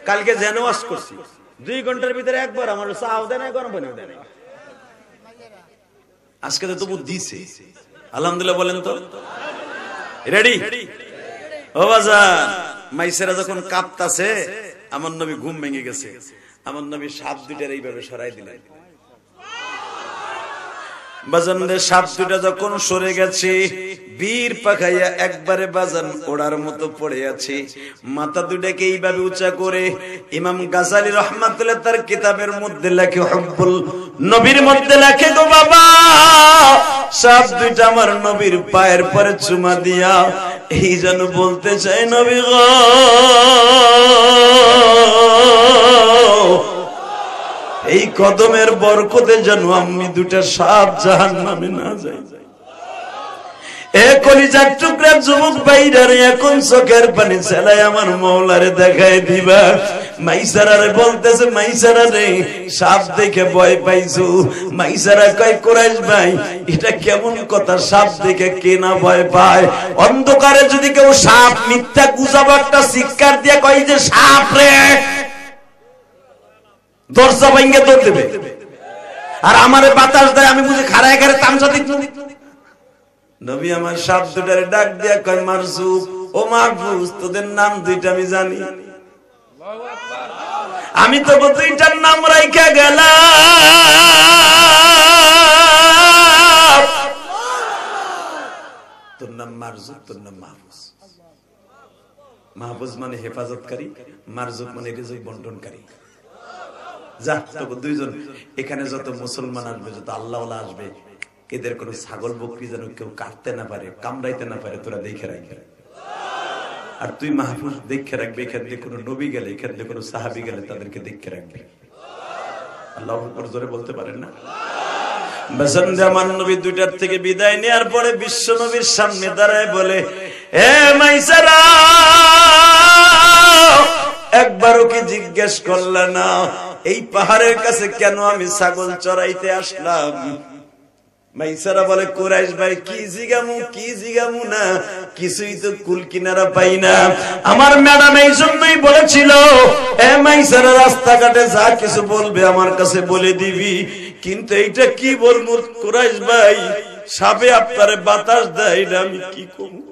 কালকে যেন ওয়াশ করছি, 2 ঘন্টার ভিতরে একবার আমার চাও দেয় না, গরম পানিও দেয় না। আজকে তো তবু দিছে, আলহামদুলিল্লাহ বলেন তো। রেডি ও বাজার। মাইসেরা যখন কাঁপতাছে, আমার নবী ঘুম ভেঙে গেছে। আমার নবী সাপ দুইটার এইভাবে সরাই দিলেন। বাজানদের সাপ দুইটা যখন সরে গেছে, বীর পাখাইয়া একবারে বাজান ওড়ার মতো পড়ে আছে। মাথা দুটাকে এইভাবে উঁচা করে ইমাম গাজালি রহমাতুল্লাহ তার কিতাবের মধ্যে লেখে, হুব্বুল নবীর মধ্যে লেখে, গো বাবা, সাপ দুইটা আমার নবীর পায়ের পরে চুমা দিয়া এই যেন বলতে চাই, নবী গো, এই কদমের বরকতে যেন আমি দুটা সাপ জাহান্নামে না যাই। এ কলিজার টুকরা যুবক ভাইরারে, এখন চোখের পানি ছেলাই আমার মওলারে দেখাই দিবা। মাইসারারে বলতেছে, মাইসারা রে, সাপ দেখে ভয় পাইছো? মাইসারা কয়, কুরাইশ ভাই, এটা কেমন কথা, সাপ দেখে কে না ভয় পায়? অন্ধকারে যদি কেউ সাপ মিথ্যা গুজাব একটা চিৎকার দিয়ে কয় যে সাপ রে, দরজা ভাঙ্গে দৌড় দেবে। আর আমারে বাতাস দেয়, আমি বুঝি খাড়ায় খাড়ে তামসা দিচ্ছি। নবী আমার সাপ দুটারে ডাক দিয়া কয়, মারজুক ও মাহফুজ, তোদের নাম দুইটা আমি জানি, আমি তো দুইটার নাম রাইখা গেলাম, তোর নাম মারজুক, তোর নাম মাহফুজ। মাহফুজ মানে হেফাজতকারী, মারজুক মানে রিজক বন্টনকারী। যা, তবে দুইজন এখানে যত মুসলমান আসবে, যত আল্লাহওয়ালা আসবে, এদের কোন ছাগল বকরি যেন কেউ কাটতে না পারে, কামড়াইতে না পারে, তোরা দেখে রাখবে। আর তুই মাহফুজ দেখে রাখবে, এখান থেকে কোনো নবী গেলে, এখান থেকে কোনো সাহাবী গেলে তাদেরকে দেখে রাখবে। আল্লাহু আকবার জোরে বলতে পারেন না? বেসন্দ আমার নবী 2টার থেকে বিদায় নেওয়ার পরে বিশ্ব নবীর সামনে দাঁড়ায় বলে, হে মাইসারা, একবারও কি জিজ্ঞেস করলা না এই পাহাড়ের কাছে কেন আমি ছাগল চড়াইতে আসলাম? মাইসারা বলে, কুরাইশ ভাই কি জিগামু না, কিছুই তো কুল কিনারা পাই না। আমার ম্যাডাম এই জন্যই বলেছিল, এ মাইসারা, রাস্তাঘাটে যা কিছু বলবে আমার কাছে বলে দিবি, কিন্তু এইটা কি বলবো কুরাইশ ভাই, সাপে আপনারে বাতাস দেয় না, আমি কি করব?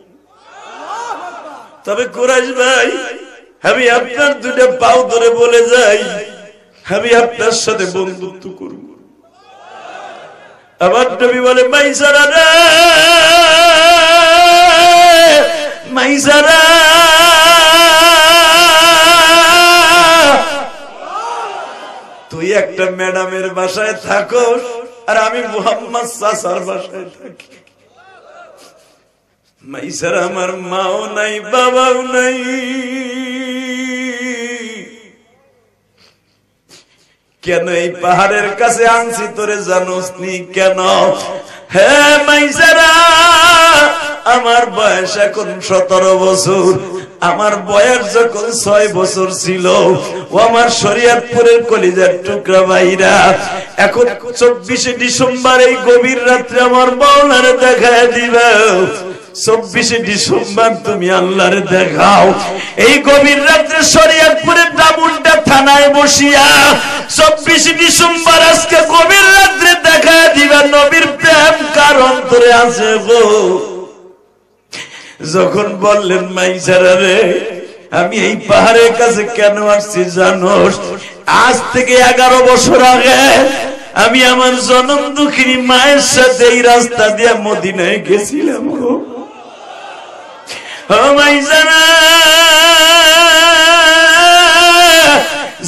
তবে কুরাইশ ভাই, আমি আপনার 2টা পাও ধরে বলে যাই, আমি আপনার সাথে বন্ধুত্ব করব। আমার নবী বলে, মাইসারা রে, মাইসারা, তুই একটা ম্যাডামের বাসায় থাকোস আর আমি মুহাম্মদ চাচার বাসায় থাকি। মাইসারা আমার মাও নাই, বাবাও নাই, কেন এই পাহাড়ের কাছে আনছি তোরে জানোস নি কেন? হে মাইসারা, আমার বয়স এখন 17 বছর, আমার বয়স যখন 6 বছর ছিল, ও আমার শরীয়তপুরের কলিজার টুকরা ভাইরা, এখন 24শে ডিসেম্বর এই গভীর রাত্রে আমার মাওলারে দেখায় দিবা। 24শে ডিসেম্বর তুমি আল্লাহরে দেখাও, এই গভীর রাত্রে শরীয়তপুরের ডাবুন্ডা থানায় বসিয়া 24শে ডিসেম্বর আজকে গভীর রাত্রে দেখায় দিবা নবীর প্রেম কার অন্তরে আছে গো। যখন বললেন, মাইসারা রে, আমি এই পাহাড়ের কাছে কেন আসছি জানোস? আজ থেকে 11 বছর আগে আমি আমার জনম দুঃখিনী মায়ের সাথে এই রাস্তা দিয়ে মদিনায় গেছিলাম গো। ও মাইসারা,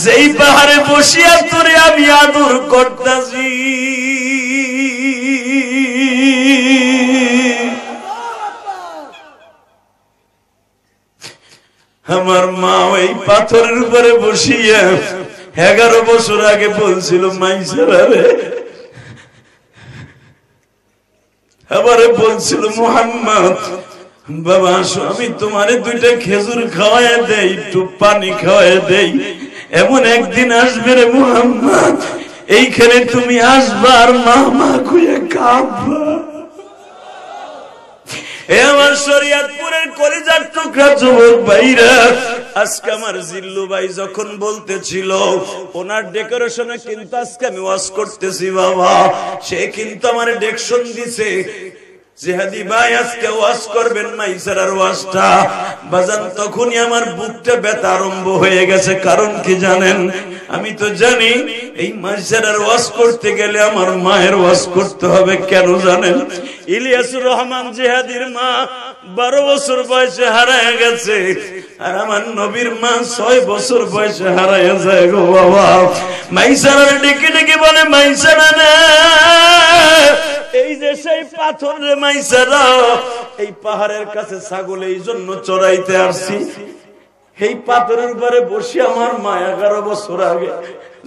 যেই পাহাড়ে বসিয়া তোরে আমি আদর করতাছি, আমার মা ওই পাথরের উপরে বসিয়া 11 বছর আগে বলছিল, মাইসারা রে, আমারে বলছিল, মুহাম্মদ বাবা আসো, আমি তোমারে 2টা খেজুর খাওয়ায় দেই, একটু পানি খাওয়ায় দেই, এমন একদিন আসবে রে মুহাম্মদ, এইখানে তুমি আসবা আর মা মা কইয়া কাঁদবা। আমার শরীয়তপুরের কলিজার টুকরা যুবক ভাইরা, আজকে আমার জিল্লু ভাই যখন বলতেছিল ওনার ডেকোরেশনে কিন্তু আজকে আমি ওয়াজ করতেছি বাবা, সে কিন্তু আমার ডেকশন দিছে, জিহাদি ভাই আজকে ওয়াজ করবেন মাইসারার ওয়াজটা। বাজান তখনই আমার বুকটা ব্যথা আরম্ভ হয়ে গেছে। কারণ কি জানেন? আমি তো জানি এই মাইসারার ওয়াজ করতে গেলে আমার মায়ের ওয়াজ করতে হবে। কেন জানেন? ইলিয়াসুর রহমান জিহাদির মা 12 বছর বয়সে হারায় গেছে, আর আমার নবীর মা 6 বছর বয়সে হারায় যায় গো বাবা। মাইসারার ডেকে ডেকে বলে, মাইসারা না, এই যে সেই পাথর রে মাইসারা, এই পাহাড়ের কাছে ছাগল এই জন্য চড়াইতে আসছি। এই পাথরের উপরে বসে আমার মা 11 বছর আগে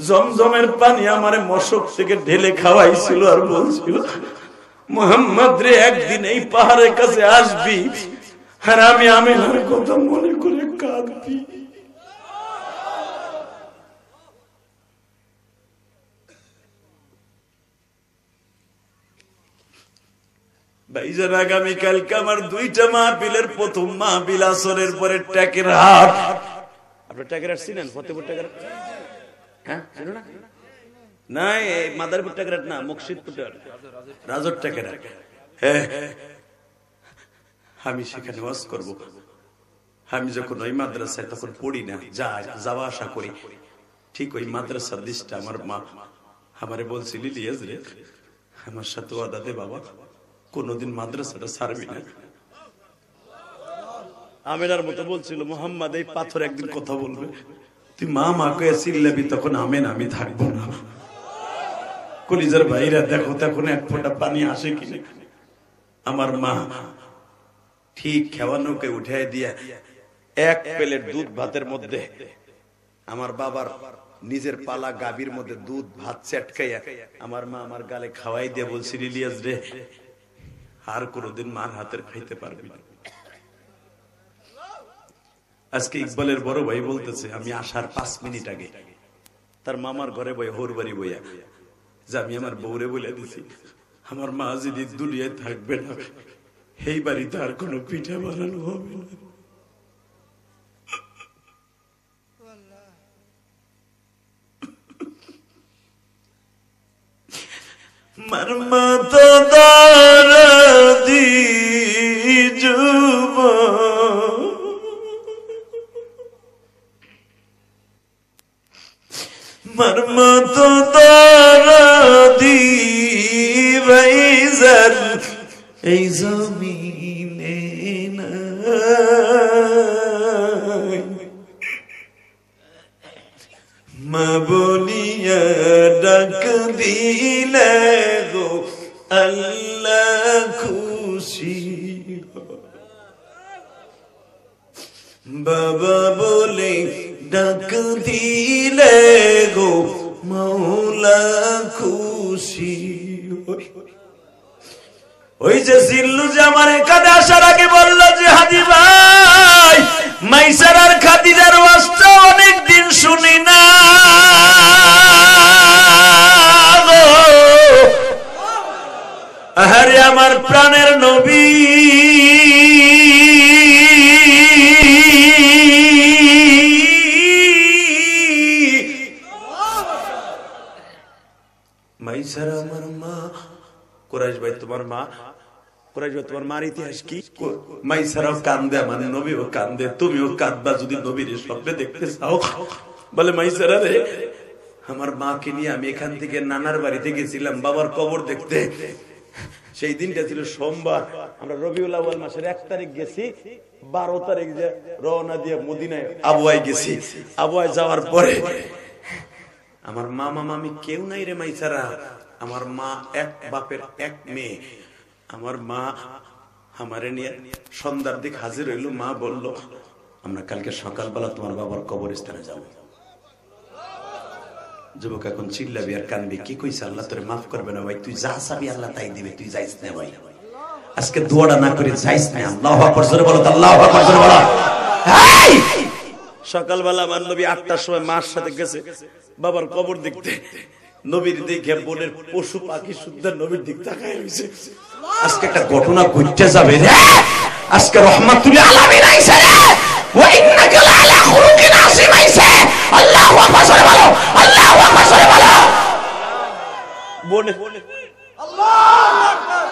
জমজমের পানি আমারে মশক থেকে ঢেলে খাওয়াইছিল, আর বলছিল, মুহাম্মদ রে একদিন এই পাহাড়ের কাছে আসবি, আর আমি আমিনার কথা মনে করে কাঁদবি। ভাইজান আগামীকালকে আমার 2টা মাহফিলের প্রথম মাহফিল আসরের পরে ট্যাকের হাট। আপনি ট্যাকের হাট চিনেন? ফতেপুর ট্যাকের হাট? হ্যাঁ, চিনো না? না, মাদারপুর ট্যাকের হাট না, মুকসিদপুর ট্যাকের হাট, রাজর ট্যাকের হাট। হ্যাঁ, আমি সেখানে ওয়াজ করব। আমি যখন ওই মাদ্রাসায় তখন পড়ি না, যাওয়া আসা করি। ঠিক ওই মাদ্রাসার দিশটা আমার মা আমারে বলছিল, ইলিয়াস রে, আমার সাথে ওয়াদা দে বাবা, কোনদিন মাদ্রাসাটা ছাড়বি না। আমেনার মতো বলছিল, মুহাম্মদ এই পাথর একদিন কথা বলবে, তুই মা মা কয়ে চিল্লাবি, তখন আমেন আমি থাকবো না। কলিজার ভাইরা দেখো তখন এক ফোঁটা পানি আসে কিনা। আমার মা ঠিক খেওয়ানোকে উঠাই দিয়া 1 প্লেট দুধ ভাতের মধ্যে আমার বাবার নিজের পালা গাভীর মধ্যে দুধ ভাত চেটকাইয়া আমার মা আমার গালে খাওয়াই দিয়ে বলছি, ইলিয়াস রে, আর কোনোদিন মার হাতের খাইতে পারবি না। আজকে ইকবালের বড় ভাই বলতেছে, আমি আসার 5 মিনিট আগে তার মামার ঘরে বই হোর বাড়ি বইয়া যে আমি আমার বউরে বলে দিছি, আমার মা যদি দুনিয়ায় থাকবে না, এই বাড়িতে আর কোনো পিঠা বানানো হবে না। মার মা তো দারাদি যুব, মার মা তো দারাদি ভাইজান এই জমিনে নাই, মা বলিয়া ডাক দিলে গো আল্লাহ খুশি, বাবা বলে ডাক দিলে গো মৌলা খুশি। ওই যে জিল্লু যে আমার কাছে আসার আগে বললো যে হাজি ভাই মাইসার আর খাদিজার ওয়াজটা অনেকদিন শুনি না, আরে আমার প্রাণের নবী মাইসার আমার মা। কুরাইশ ভাই তোমার মা, কুরাইশ ভাই তোমার মার ইতিহাস কি? মাইসারাও কান্দে, আমার নবীও কান্দে, তুমিও কাঁদবা যদি নবীর স্বপ্নে দেখতে চাও। বলে মাইসারা রে, আমার মাকে নিয়ে আমি এখান থেকে নানার বাড়িতে গেছিলাম বাবার কবর দেখতে। সেই দিনটা ছিল সোমবার, আমরা রবিউল আউয়াল মাসের 1 তারিখ গেছি, 12 তারিখ যে রওনা দিয়ে মদিনায় আবুয়ায় গেছি। আবুয়ায় যাওয়ার পরে আমার মামা মামি কেউ নাই রে মাইসারা, আমার মা এক বাপের এক মেয়ে। আমার মা আমারে নিয়ে সন্ধ্যার দিক হাজির হইল। মা বলল, আমরা কালকে সকালবেলা তোমার বাবার কবরস্থানে যাব। যুবক এখন চিল্লাবি আর কানবি, কি কইছে আল্লাহ তোরে মাফ করবে না ভাই, তুই যা চাবি আল্লাহ তাই দিবে, তুই যাইস না ভাই। আজকে দোয়াটা না করে যাইস না। আল্লাহু আকবার জোরে বলো, আল্লাহু আকবার জোরে বলো। সকালবেলা আমার নবী 8টার সময় মার সাথে গেছে বাবার কবর দেখতে। নবীর দেখে বোনের পশু পাখি সুদ্ধা নবীর দিক তাকায় রইছে। আজকে একটা ঘটনা ঘটতে যাবে রে, আজকে রহমাতুল আলামিন আইছে রে, ওয়া ইন্নাকা লাআলা খুলুকিন আযীম আইছে। আল্লাহু আকবার জোরে বলো, আল্লাহু আকবার জোরে বলো। বোনে আল্লাহু আকবার,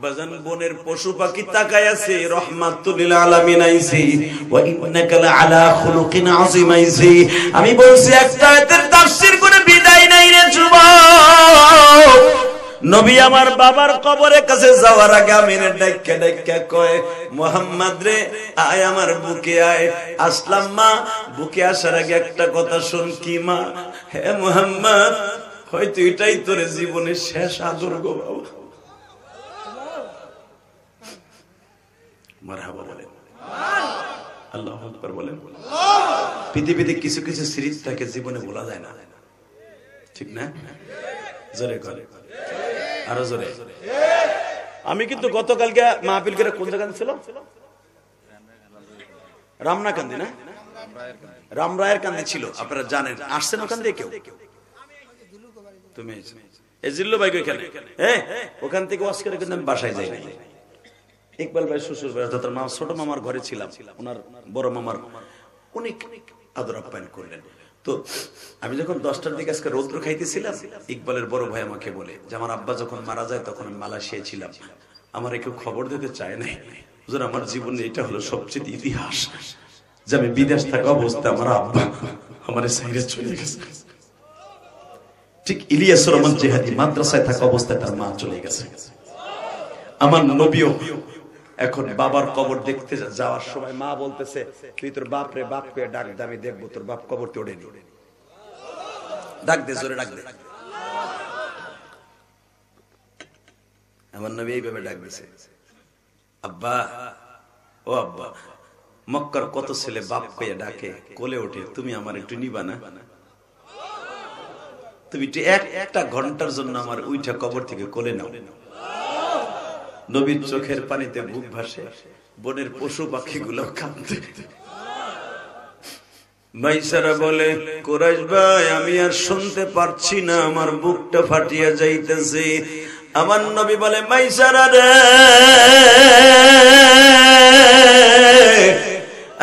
বাজান বোনের পশু পাখি তাকায় আছে, রহমাতুল আলামিন আইছে, ওয়া ইন্নাকা লাআলা খুলুকিন আযীম আইছে। আমি বলছি একটা আয়াতের তাফসীর করে বিদায় নাই রে যুবক। নবী আমার বাবার কবরের কাছে যাওয়ার আগে আমিরে ডাইক্কা ডাইক্কা কয়, মুহাম্মদ রে আয় আমার বুকে আয়। আসলাম মা, বুকে আসার আগে একটা কথা শুন। কি মা? হে মুহাম্মদ, হয়তো এটাই তোর জীবনের শেষ আদর গো বাবা। মারহাবা বলেন, আল্লাহু আকবার বলেন। পৃথিবীতে কিছু কিছু স্মৃতি থাকে জীবনে ভোলা যায় না, ঠিক না? জোরে করে, আরো জোরে। আমি কিন্তু গতকালকে মাহফিল করে কোন জায়গায় ছিল? রামনা কান্দি না, রামরায়ের কান্দি ছিল। আপনারা জানেন, আসছেন ওখান থেকে কেউ? তুমি এই জিল্লু ভাই ওখানে, হ্যাঁ ওখান থেকে ওয়াজ করে কিন্তু আমি বাসায় যাই নাই। ইকবাল ভাই শ্বশুর ভাই অর্থাৎ ছোট মামার ঘরে ছিলাম, ওনার বড় মামার অনেক আদর আপ্যায়ন করলেন। তো আমি যখন 10টার দিকে আজকে রৌদ্র খাইতেছিলাম, ইকবালের বড় ভাই আমাকে বলে যে আমার আব্বা যখন মারা যায় তখন আমি মালয়েশিয়ায় ছিলাম, আমার কেউ খবর দিতে চায় নাই। হুজুর আমার জীবনে এটা হলো সবচেয়ে ইতিহাস যে আমি বিদেশ থাকা অবস্থায় আমার আব্বা আমার সাইরে চলে গেছে। ঠিক ইলিয়াস রহমান জিহাদি মাদ্রাসায় থাকা অবস্থায় তার মা চলে গেছে। আমার নবীও এখন বাবার কবর দেখতে যাওয়ার সময় মা বলতেছে, তুই তোর বাপ রে বাপ কে ডাক দে, আমি দেখবো তোর বাপ কবরতে ওঠেনি। ডাক দে, জোরে ডাক দে। আমার নবী এইভাবে ডাক দিছে, আব্বা, ও আব্বা। মক্কার কত ছেলে বাপ কইয়া ডাকে, কোলে ওঠে, তুমি আমার একটু নিবা না? তুমি একটা ঘন্টার জন্য আমার উইঠা কবর থেকে কোলে নাও। নবীর চোখের পানিতে বুক ভাসে, বনের পশু পাখি গুলো কাঁদতে। মাইসারা বলে, কুরাইশ ভাই আমি আর শুনতে পারছি না, আমার বুকটা ফাটিয়া যাইতেছে। আমার নবী বলে, মাইসারা রে,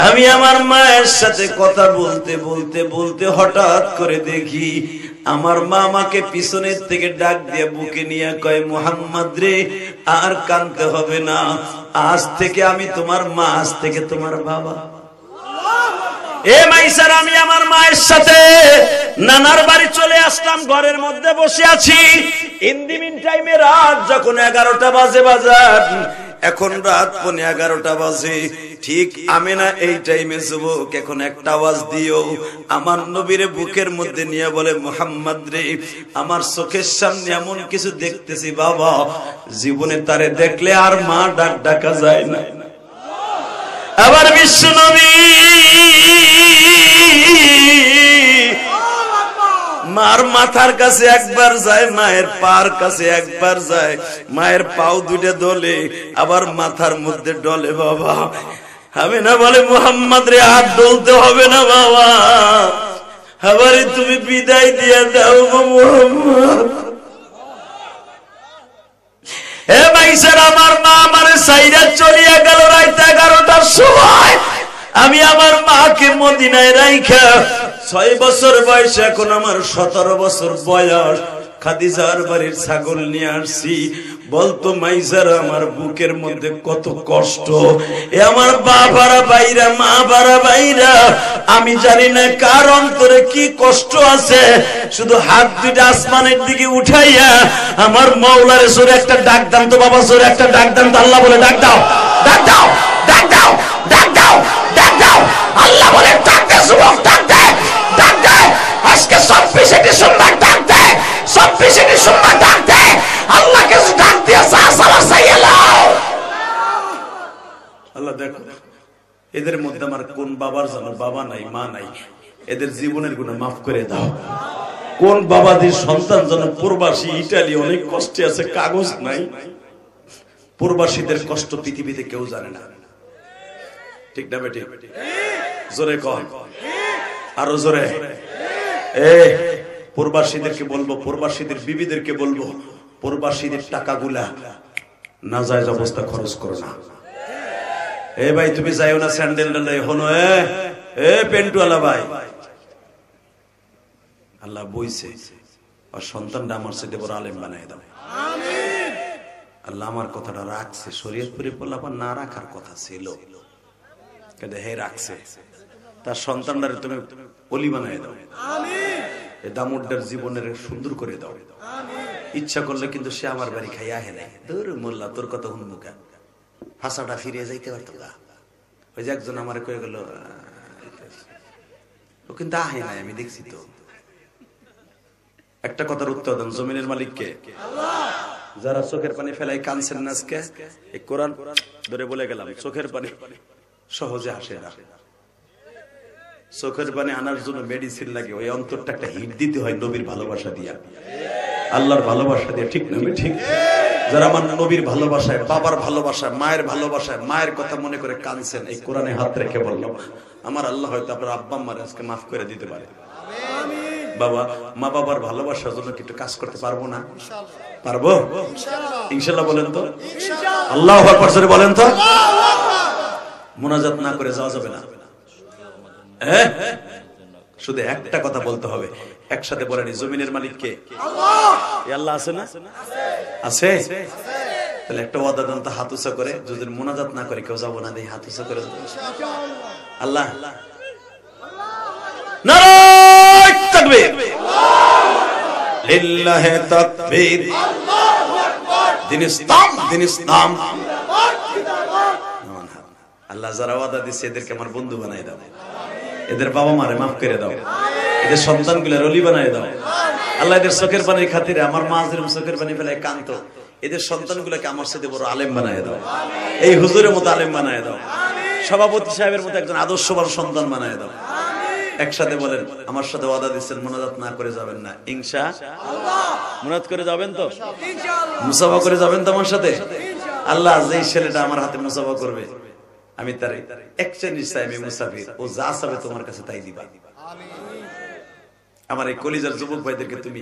আমি আমার মায়ের সাথে কথা বলতে বলতে বলতে হঠাৎ করে দেখি আমার মা আমাকে পিছনের থেকে ডাক দিয়ে বুকে নিয়ে কয়, মুহাম্মদ রে আর কাঁদতে হবে না, আজ থেকে আমি তোমার মা, আজ থেকে তোমার বাবা। এ মাইসার, আমি আমার মায়ের সাথে নানার বাড়ি চলে আসলাম, ঘরের মধ্যে বসে আছি। ইন দি মিন টাইমে রাত যখন 11টা বাজে বাজার, এখন রাত 11:15 বাজে। ঠিক আমেনা এই টাইমে যুবক এখন একটা আওয়াজ দিও। আমার নবীর বুকের মধ্যে নিয়ে বলে, মুহাম্মদ রে, আমার চোখের সামনে এমন কিছু দেখতেছি বাবা, জীবনে তারে দেখলে আর মা ডাকা যায় না। আবার বিশ্ব নবী মার মাথার কাছে একবার যায়, মায়ের পার কাছে একবার যায়, মায়ের পাও দুটো ডলে, আবার মাথার মধ্যে ডলে। বাবা আমি না বলে, মুহাম্মদ রে হাত ডলতে হবে না বাবা, আবারই তুমি বিদায় দিয়ে দাও গো মুহাম্মদ। এ মাইসার, আমার মা আমারে সাইরা চলিয়া গেল রাত 11টার সময়। আমি আমার মাকে মদিনায় রাইখা 6 বছর বয়স, এখন আমার 17 বছর বয়স, খাদিজার বাড়ির ছাগল নিয়ে আসছি। বলতো মাইজার, আমার বুকের মধ্যে কত কষ্ট, এ আমার বাবারা বাইরা, মা বারা বাইরা, আমি জানি না কার অন্তরে কি কষ্ট আছে। শুধু হাত দুইটা আসমানের দিকে উঠাইয়া আমার মওলারে জোরে একটা ডাক দান তো বাবা, জোরে একটা ডাক দান তো, আল্লাহ বলে ডাক দাও, ডাক দাও, ডাক দাও, ডাক দাও, ডাক দাও। আল্লাহ বলে ডাক দে যুবক, ডাক দে, ডাক দে। আজকে 24 ডিসেম্বর ডাক দে, 24 ডিসেম্বর ডাক দে। আল্লাহকে ডাক দিয়ে সালা সাইয়ালাও। আল্লাহ দেখো এদের মধ্যে আমার কোন বাবার জানো বাবা নাই, মা নাই, এদের জীবনের গুনাহ মাফ করে দাও। কোন বাবাদের সন্তান যেন প্রবাসী ইটালি অনেক কষ্টে আছে, কাগজ নাই। প্রবাসীদের কষ্ট পৃথিবীতে কেউ জানে না, ঠিক না বেটি? জোরে কর, আরো জোরে। এ প্রবাসীদেরকে বলবো, প্রবাসীদের বিবিদেরকে বলবো, প্রবাসীদের টাকাগুলা নাজায়েজ অবস্থা খরচ করো না। এ ভাই তুমি যাইও না স্যান্ডেল ডালাই হনো। এ পেন্টুয়ালা ভাই, আল্লাহ বইছে আর সন্তানটা আমার সাথে বড় আলেম বানাই দাও। আমিন। আল্লাহ আমার কথাটা রাখছে, শরীয়তপুরে পোলাপান না রাখার কথা ছিল, কিন্তু হে রাখছে। তার সন্তানটারে তুমি ওলি বানাই দাও। আমিন। এই দামুড্ডার জীবনের সুন্দর করে দাও। আমিন। ইচ্ছা করলে কিন্তু সে আমার বাড়ি খাইয়া আহে না। তোর মোল্লা তোর কথা হুনমুখা ভাষাটা ফিরিয়ে যাইতে পারতো না। ওই যে একজন আমার কয়ে গেল, ও কিন্তু আহে নাই, আমি দেখছি তো। একটা কথার উত্তর দেন, জমিনের মালিককে? যারা চোখের পানি ফেলাই কানছেন না আজকে, এই কোরআন ধরে বলে গেলাম, চোখের পানি সহজে আসে না। চোখের পানি আনার জন্য মেডিসিন লাগে, ওই অন্তরটা একটা হিট দিতে হয় নবীর ভালোবাসা দিয়া, আল্লাহর ভালোবাসা দিয়া, ঠিক না? ঠিক। যারা আমার নবীর ভালোবাসায়, বাবার ভালোবাসায়, মায়ের ভালোবাসায়, মায়ের কথা মনে করে কানছেন, এই কোরআনে হাত রেখে বললাম, আমার আল্লাহ হয়তো আপনার আব্বা আম্মার আজকে মাফ করে দিতে পারে। বাবা মা বাবার ভালোবাসার জন্য কি একটু কাজ করতে পারবো না? পারবো ইনশাআল্লাহ। বলেন তো আল্লাহু আকবার, জোরে বলেন তো। মুনাজাত না করে যাওয়া যাবে না। শুধু একটা কথা বলতে হবে, একসাথে বলেন, জমিনের মালিক কে? আল্লাহ। আল্লাহ আছে না? আছে। তাহলে একটা ওয়াদা দেন তো, হাত উঁচা করে, যদি মুনাজাত না করে কেউ যাবো না, দেখি হাত উঁচা করে। আল্লাহ। নারায়ে তাকবীর, লিল্লাহি তাকবীর, আল্লাহু আকবার। দিন ইসলাম, দিন ইসলাম। আল্লাহ যারা ওয়াদা দিচ্ছে এদেরকে আমার বন্ধু বানাই দাও, এদের বাবা মারে মাফ করে দাও, এদের সন্তানগুলোর ওলি বানাই দাও। আল্লাহ এদের চোখের পানির খাতিরে, আমার মা যেরকম চোখের পানি ফেলায় কান্ত, এদের সন্তানগুলোকে আমার সাথে বড় আলেম বানাই দাও, এই হুজুরের মতো আলেম বানাই দাও। সভাপতি সাহেবের মতো একজন আদর্শবান সন্তান বানায় দাও। একসাথে বলেন, আমার সাথে ওয়াদা দিচ্ছেন মোনাজাত না করে যাবেন না ইনশাআল্লাহ। মুনাজাত করে যাবেন তো, মুসাফা করে যাবেন তো আমার সাথে। আল্লাহ যেই ছেলেটা আমার হাতে মুসাফা করবে আমি তার এক্সচেঞ্জ চাই, আমি মুসাফির, ও যা চাবে তোমার কাছে তাই দিবা। আমার এই কলিজার যুবক ভাইদেরকে তুমি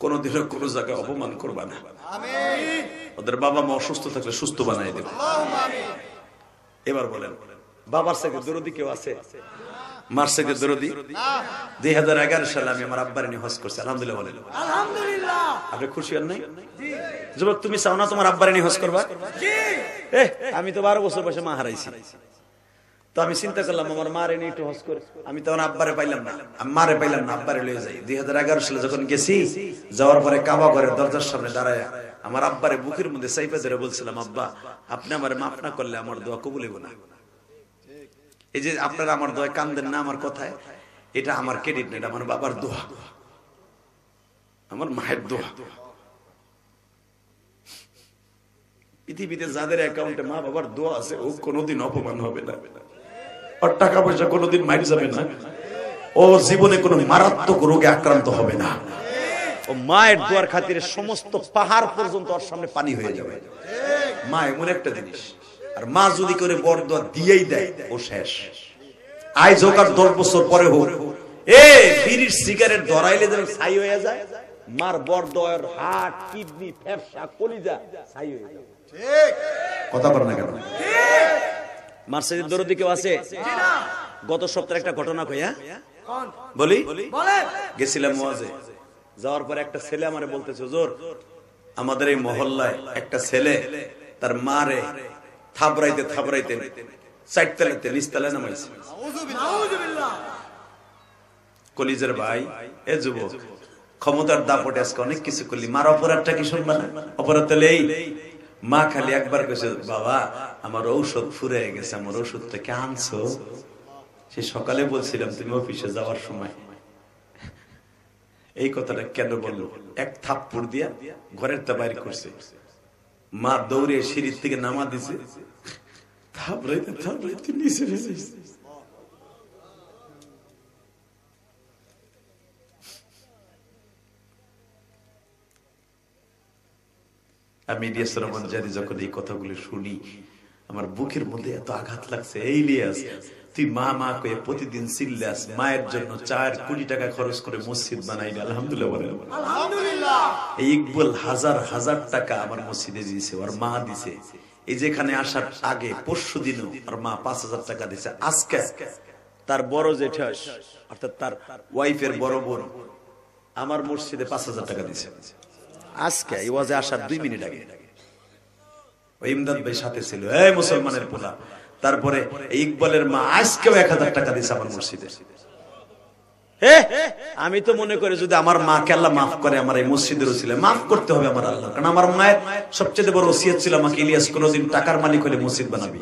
কোনোদিনও কোনো জায়গায় অপমান করবা না। ওদের বাবা মা অসুস্থ থাকলে সুস্থ বানাই দেবে। এবার বলেন, বাবার থেকে দরদি কেউ আছে? মার থেকে দরদি? 2011 সালে আমি আমার আব্বার নিয়ে হজ করছি, আলহামদুলিল্লাহ বলেন। আপনি খুশি হন নাই? যুবক তুমি চাও না তোমার আব্বার নিয়ে হজ করবা? আমি তো 12 বছর বয়সে মা হারাইছি, তো আমি চিন্তা করলাম আমার মারে নিয়ে একটু হজ করে। আমি তখন আব্বারে পাইলাম না, মারে পাইলাম না, আব্বারে লয়ে যাই। 2011 সালে যখন গেছি, যাওয়ার পরে কাবা ঘরের দরজার সামনে দাঁড়ায় আমার আব্বারে বুকের মধ্যে চাইপা ধরে বলছিলাম, আব্বা আপনি আমারে মাফ না করলে আমার দোয়া কবুল হইব না। এই যে আপনারা আমার দোয়া কান্দেন না আমার কথায়, এটা আমার ক্রেডিট না, এটা আমার বাবার দোয়া, আমার মায়ের দোয়া। পৃথিবীতে যাদের অ্যাকাউন্টে মা বাবার দোয়া আছে ও কোনোদিন অপমান হবে না, আর টাকা পয়সা কোনোদিন মাইর যাবে না, ও জীবনে কোনো মারাত্মক রোগে আক্রান্ত হবে না। ও মায়ের দোয়ার খাতিরে সমস্ত পাহাড় পর্যন্ত ওর সামনে পানি হয়ে যাবে। মা এমন একটা জিনিস, আর মা যদি করে বর দোয়া দিয়েই দেয় ও শেষ। আজ হোক আর 10 বছর পরে হোক, বিড়ির সিগারেট ধরাইলে যেন ছাই হয়ে যায়, মার বর দোয়ার হার্ট, কিডনি, ফ্যাপসা, কলিজা ছাই হয়ে যায়। কথা বল না কেন? মার্সিদের দরদি কেউ আছে? গত সপ্তাহে একটা ঘটনা কইয়া বলি। গেছিলাম ওয়াজে, যাওয়ার পরে একটা ছেলে আমারে বলতেছে, হুজুর আমাদের এই মহল্লায় একটা ছেলে তার মারে থাবড়াইতে থাবড়াইতে 4 তলাতে নিচতলায় নামাইছে। কলিজের ভাই, এ যুবক, ক্ষমতার দাপটে আজকে অনেক কিছু করলি, মার অপরাধটা কি শুনবা না? অপরাধ তাহলে এই, মা খালি একবার কইছে, বাবা আমার ঔষধ ফুরিয়ে গেছে, আমার ঔষধটা কে আনছো? সে সকালে বলছিলাম তুমি অফিসে যাওয়ার সময়। এই কথাটা কেন বললো? এক থাপ্পড় দিয়া ঘরের তা বাইরে করছে। মা দৌড়ে সিঁড়ির থেকে নামা দিছে, থাপড়াইতে থাপড়াইতে নিচে ফেলেছে। আমি ইলিয়াস রহমান জানি যখন এই কথাগুলো শুনি আমার বুকের মধ্যে এত আঘাত লাগছে। এই ইলিয়াস, তুই মা মা কয়ে প্রতিদিন চিল্লাস, মায়ের জন্য 4 কোটি টাকা খরচ করে মসজিদ বানাইনি, আলহামদুলিল্লাহ বলেন। এই ইকবাল হাজার হাজার টাকা আমার মসজিদে দিয়েছে, ওর মা দিছে। এই যেখানে আসার আগে পরশু দিনও আর মা 5000 টাকা দিছে। আজকে তার বড় জেঠা অর্থাৎ তার ওয়াইফের বড় বোন আমার মসজিদে 5000 টাকা দিছে। আজকে এই ওয়াজে আসার 2 মিনিট আগে ওই ইমদাদ ভাই সাথে ছিল, এই মুসলমানের পোলা। তারপরে ইকবালের মা আজকেও 1000 টাকা দিছে আমার মসজিদে। আমি তো মনে করি যদি আমার মাকে আল্লাহ মাফ করে, আমার এই মসজিদের ওসিলায় মাফ করতে হবে আমার আল্লাহ। কারণ আমার মায়ের সবচেয়ে বড় ওসিয়ত ছিল আমাকে, ইলিয়াস কোনদিন টাকার মালিক হলে মসজিদ বানাবি।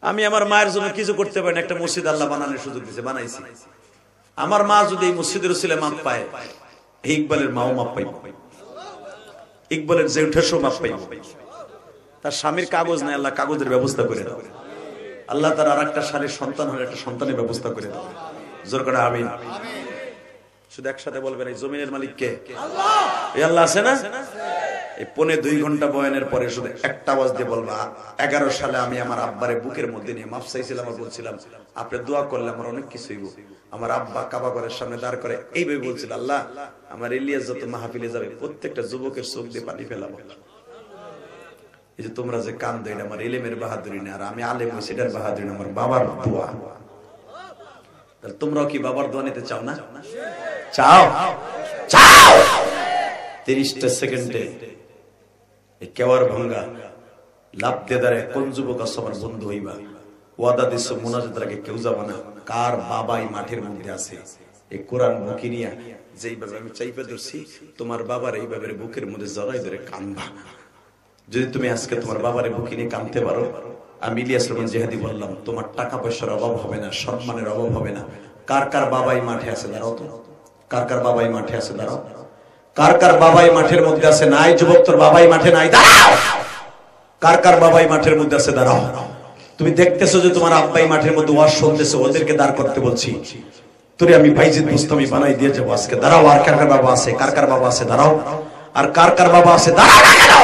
আমি আমার মায়ের জন্য কিছু করতে পারি না, একটা মসজিদ আল্লাহ বানানোর সুযোগ দিয়েছে, বানাইছি। আমার মা যদি এই মসজিদের ওসিলায় মাফ পায়, ইকবালের মাও মাফ পাইব, ইকবালের জেঠেও মাফ পাইব। তার স্বামীর কাগজ নাই, আল্লাহ কাগজের ব্যবস্থা করে দাও। আল্লাহ তার আরেকটা শালীর সন্তান হলে একটা সন্তানের ব্যবস্থা করে দাও। জোর করে আমিন। শুধু একসাথে বলবেন, এই জমিনের মালিক কে? আল্লাহ। এই আল্লাহ আছে না? এই 2.25 ঘন্টা বয়ানের পরে শুধু একটা আওয়াজ দিয়ে বলবা, 11 সালে আমি আমার আব্বারে বুকের মধ্যে নিয়ে মাফ চাইছিলাম, আর বলছিলাম আপনি দোয়া করলে আমার অনেক কিছু হইব। আমার আব্বা কাবা ঘরের সামনে দাঁড় করে এইভাবে বলছিল, আল্লাহ আমার ইলিয়াস যত মাহফিলে যাবে প্রত্যেকটা যুবকের চোখ দিয়ে পানি ফেলাবো। এই যে তোমরা যে কান্দো, এটা আমার ইলমের বাহাদুরি না, আর আমি আলেম হই সেটার বাহাদুরি না, আমার বাবার দোয়া। তাহলে তোমরাও কি বাবার দোয়া নিতে চাও না? চাও? চাও? 30টা সেকেন্ডে এই কেওয়ার ভাঙ্গা লাভ দিয়ে দাঁড়ায় কোন যুবক আছে আমার বন্ধু হইবা? ওয়াদা দিচ্ছ মুনাজাতের আগে কেউ যাবা না। কার বাবাই মাঠের মধ্যে আছে? এই কোরআন বুকে নিয়া যেইভাবে আমি চাইপে ধরছি, তোমার বাবার এইভাবে বুকের মধ্যে জড়াই ধরে কান্দবা। যদি তুমি আজকে তোমার বাবারে বুকে নিয়ে কাঁদতে পারো, আমি ইলিয়াস রহমান জিহাদি বললাম, তোমার টাকা পয়সার অভাব হবে না, সম্মানের অভাব হবে না। কার কার বাবাই মাঠে আছে দাঁড়াও তো? কার কার বাবাই মাঠে আছে দাঁড়াও? কার কার বাবাই মাঠের মধ্যে আছে? নাই যুবক, তোর বাবাই মাঠে নাই, দাঁড়াও। কার কার বাবাই মাঠের মধ্যে আছে দাঁড়াও? তুমি দেখতেছো যে তোমার আব্বাই মাঠের মধ্যে ওয়াজ শুনতেছে, ওদেরকে দাঁড় করতে বলছি, তোরে আমি বাইজিদ বুস্তামি বানাই দিয়ে যাবো আজকে। দাঁড়াও, আর কার কার বাবা আছে, কার কার বাবা আছে দাঁড়াও, আর কার কার বাবা আছে দাঁড়াও না কেন?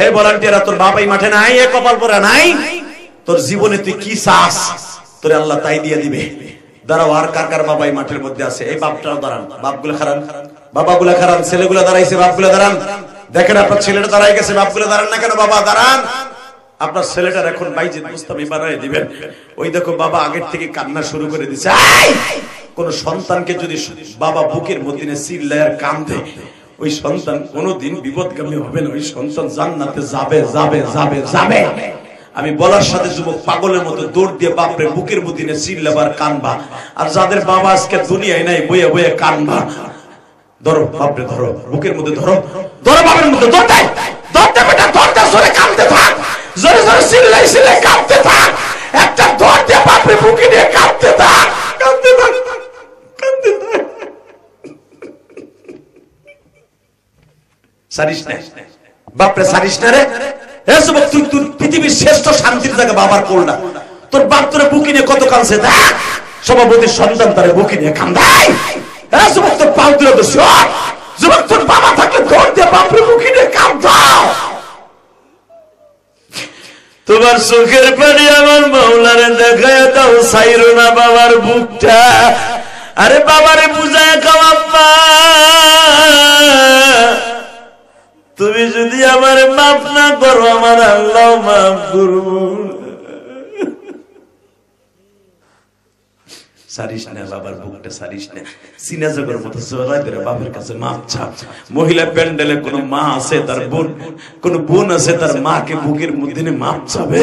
এই ভলান্টিয়াররা, তোর বাবাই মাঠে নাই, এ কপাল পরা নাই, তোর জীবনে তুই কি চাস তোরে আল্লাহ তাই দিয়ে দিবে। দাঁড়াও, আর কার কার বাবাই মাঠের মধ্যে আছে? এই বাপটাও দাঁড়ান, বাপগুলো খারান, বাবাগুলা খারান, ছেলেগুলা দাঁড়াইছে, বাপগুলা দাঁড়ান। দেখেন আপনার ছেলেটা দাঁড়াই গেছে, বাপগুলা দাঁড়ান না কেন? বাবা দাঁড়ান, আপনার ছেলেটার এখন বাইজিদ মুস্তামি বানাই দিবেন। ওই দেখো বাবা আগের থেকে কান্না শুরু করে দিচ্ছে। কোন সন্তানকে যদি বাবা বুকের মধ্যে চিল্লায় কান্দে, ওই সন্তান কোনোদিন বিপদগামী হবে না, ওই সন্তান জান্নাতে যাবে যাবে যাবে যাবে। আমি বলার সাথে যুবক পাগলের মতো দৌড় দিয়ে বাপরে বুকের মধ্যে চিল্লাবার কানবা, আর যাদের বাবা আজকে দুনিয়ায় নাই বইয়ে বইয়ে কানবা। ধরো বাপরে, ধরো বুকের মধ্যে, ধরো ধরো বাপের মধ্যে, ধরতে ধরতে বেটা, ধরতে জোরে কাঁদতে থাক, জোরে জোরে চিল্লাই চিল্লাই কাঁদতে থাক, একটা ধরতে বাপরে বুকে নিয়ে কাঁদতে থাক, কাঁদতে থাক, কাঁদতে থাক। সারিস না বাপরে, সারিস না রে। তুই পৃথিবীর শ্রেষ্ঠ শান্তির জায়গা বাবার কোলটা, তোর বাপ তোর বুকি নিয়ে কত কাঁদছে দেখ। সভাপতির সন্তান তারে বুকি নিয়ে কান্দায়। যুবক তোর পাও দিল তো, যুবক তোর বাবা থাকলে ধর দিয়ে বাপরে বুকি নিয়ে কাঁদাও। তোমার চোখের পানি আমার মাওলারে দেখায় দাও, সাইরো না বাবার বুকটা। আরে বাবারে বুঝায় খাও, আব্বা তুমি যদি আমার মাফ না করো, আমার আল্লাহ মাফ করবো। সারিস না বাবার বুকটা, সারিস না। সিনাজগর মতো জোরাই ধরে বাবার কাছে মাপ চাপ। মহিলা প্যান্ডেলে কোন মা আছে তার বোন, কোন বোন আছে তার মাকে বুকের মধ্যে মাপ চাবে।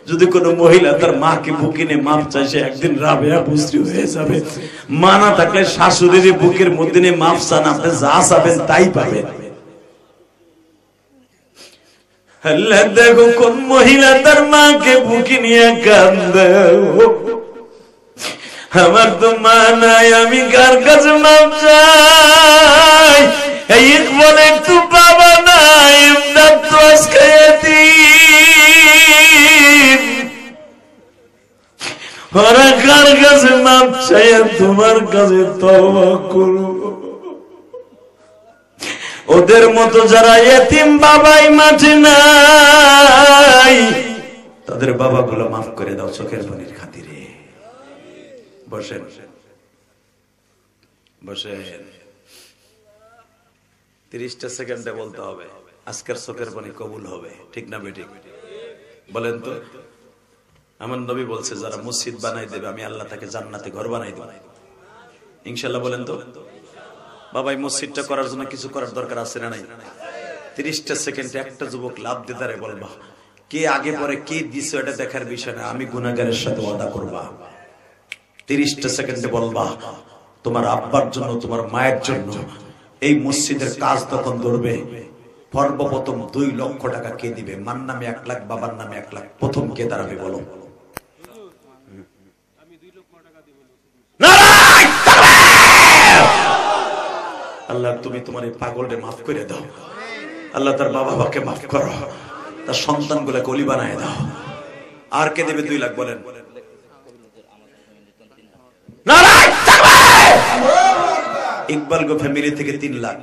যদি কোন মহিলা তার মাকে বুকে নিয়ে মাপ চায়, সে একদিন রাবেয়া বুঝতে হয়ে যাবে। মা না থাকলে শাশুড়ির বুকের মধ্যে মাপ চান, আপনি যা চাবেন তাই পাবেন। আল্লাহ দেখো কোন মহিলা তার মাকে বুকে নিয়ে কান্দে। আমার তো মা নাই, আমি কার কাছে মাপ চাই? এই বলে একটু বাবা নাই, ইমদাদ তো আজকে এতিম। ওরা কার কাছে মাপ চাই? তোমার কাছে তওবা করো। ওদের মতো যারা এতিম বাবাই মাঠে নাই, তাদের বাবাগুলো মাফ করে দাও চোখের পানির খাতিরে। বসেন বসেন, 30টা সেকেন্ডে বলতে হবে আজকের চোখের পানি কবুল হবে, ঠিক না বেঠিক? বলেন তো। আমার নবী বলছে যারা মসজিদ বানাই দেবে, আমি আল্লাহ তাকে জান্নাতে ঘর বানাই দেব ইনশাল্লাহ। বলেন তো। বাবা এই মসজিদটা করার জন্য কিছু করার দরকার আছে না নাই? 30টা সেকেন্ডে একটা যুবক লাভ দিতে বলবা, কে আগে পরে কে দিছে এটা দেখার বিষয় না, আমি গুনাহগারের সাথে ওয়াদা করবা। 30টা সেকেন্ডে বলবা তোমার আব্বার জন্য, তোমার মায়ের জন্য এই মসজিদের কাজ তখন ধরবে, সর্বপ্রথম 2 লক্ষ টাকা কে দিবে? মার নামে 1 লাখ, বাবার নামে 1 লাখ। প্রথম কে দাঁড়াবে বলো? আল্লাহ তুমি তোমার এই পাগলকে মাফ করে দাও। আল্লাহ তার বাবা বাবাকে মাফ করো, তার সন্তানগুলোকে ওলি বানায় দাও। আর কে দেবে 2 লাখ বলেন? ইকবাল গো ফ্যামিলি থেকে 3 লাখ।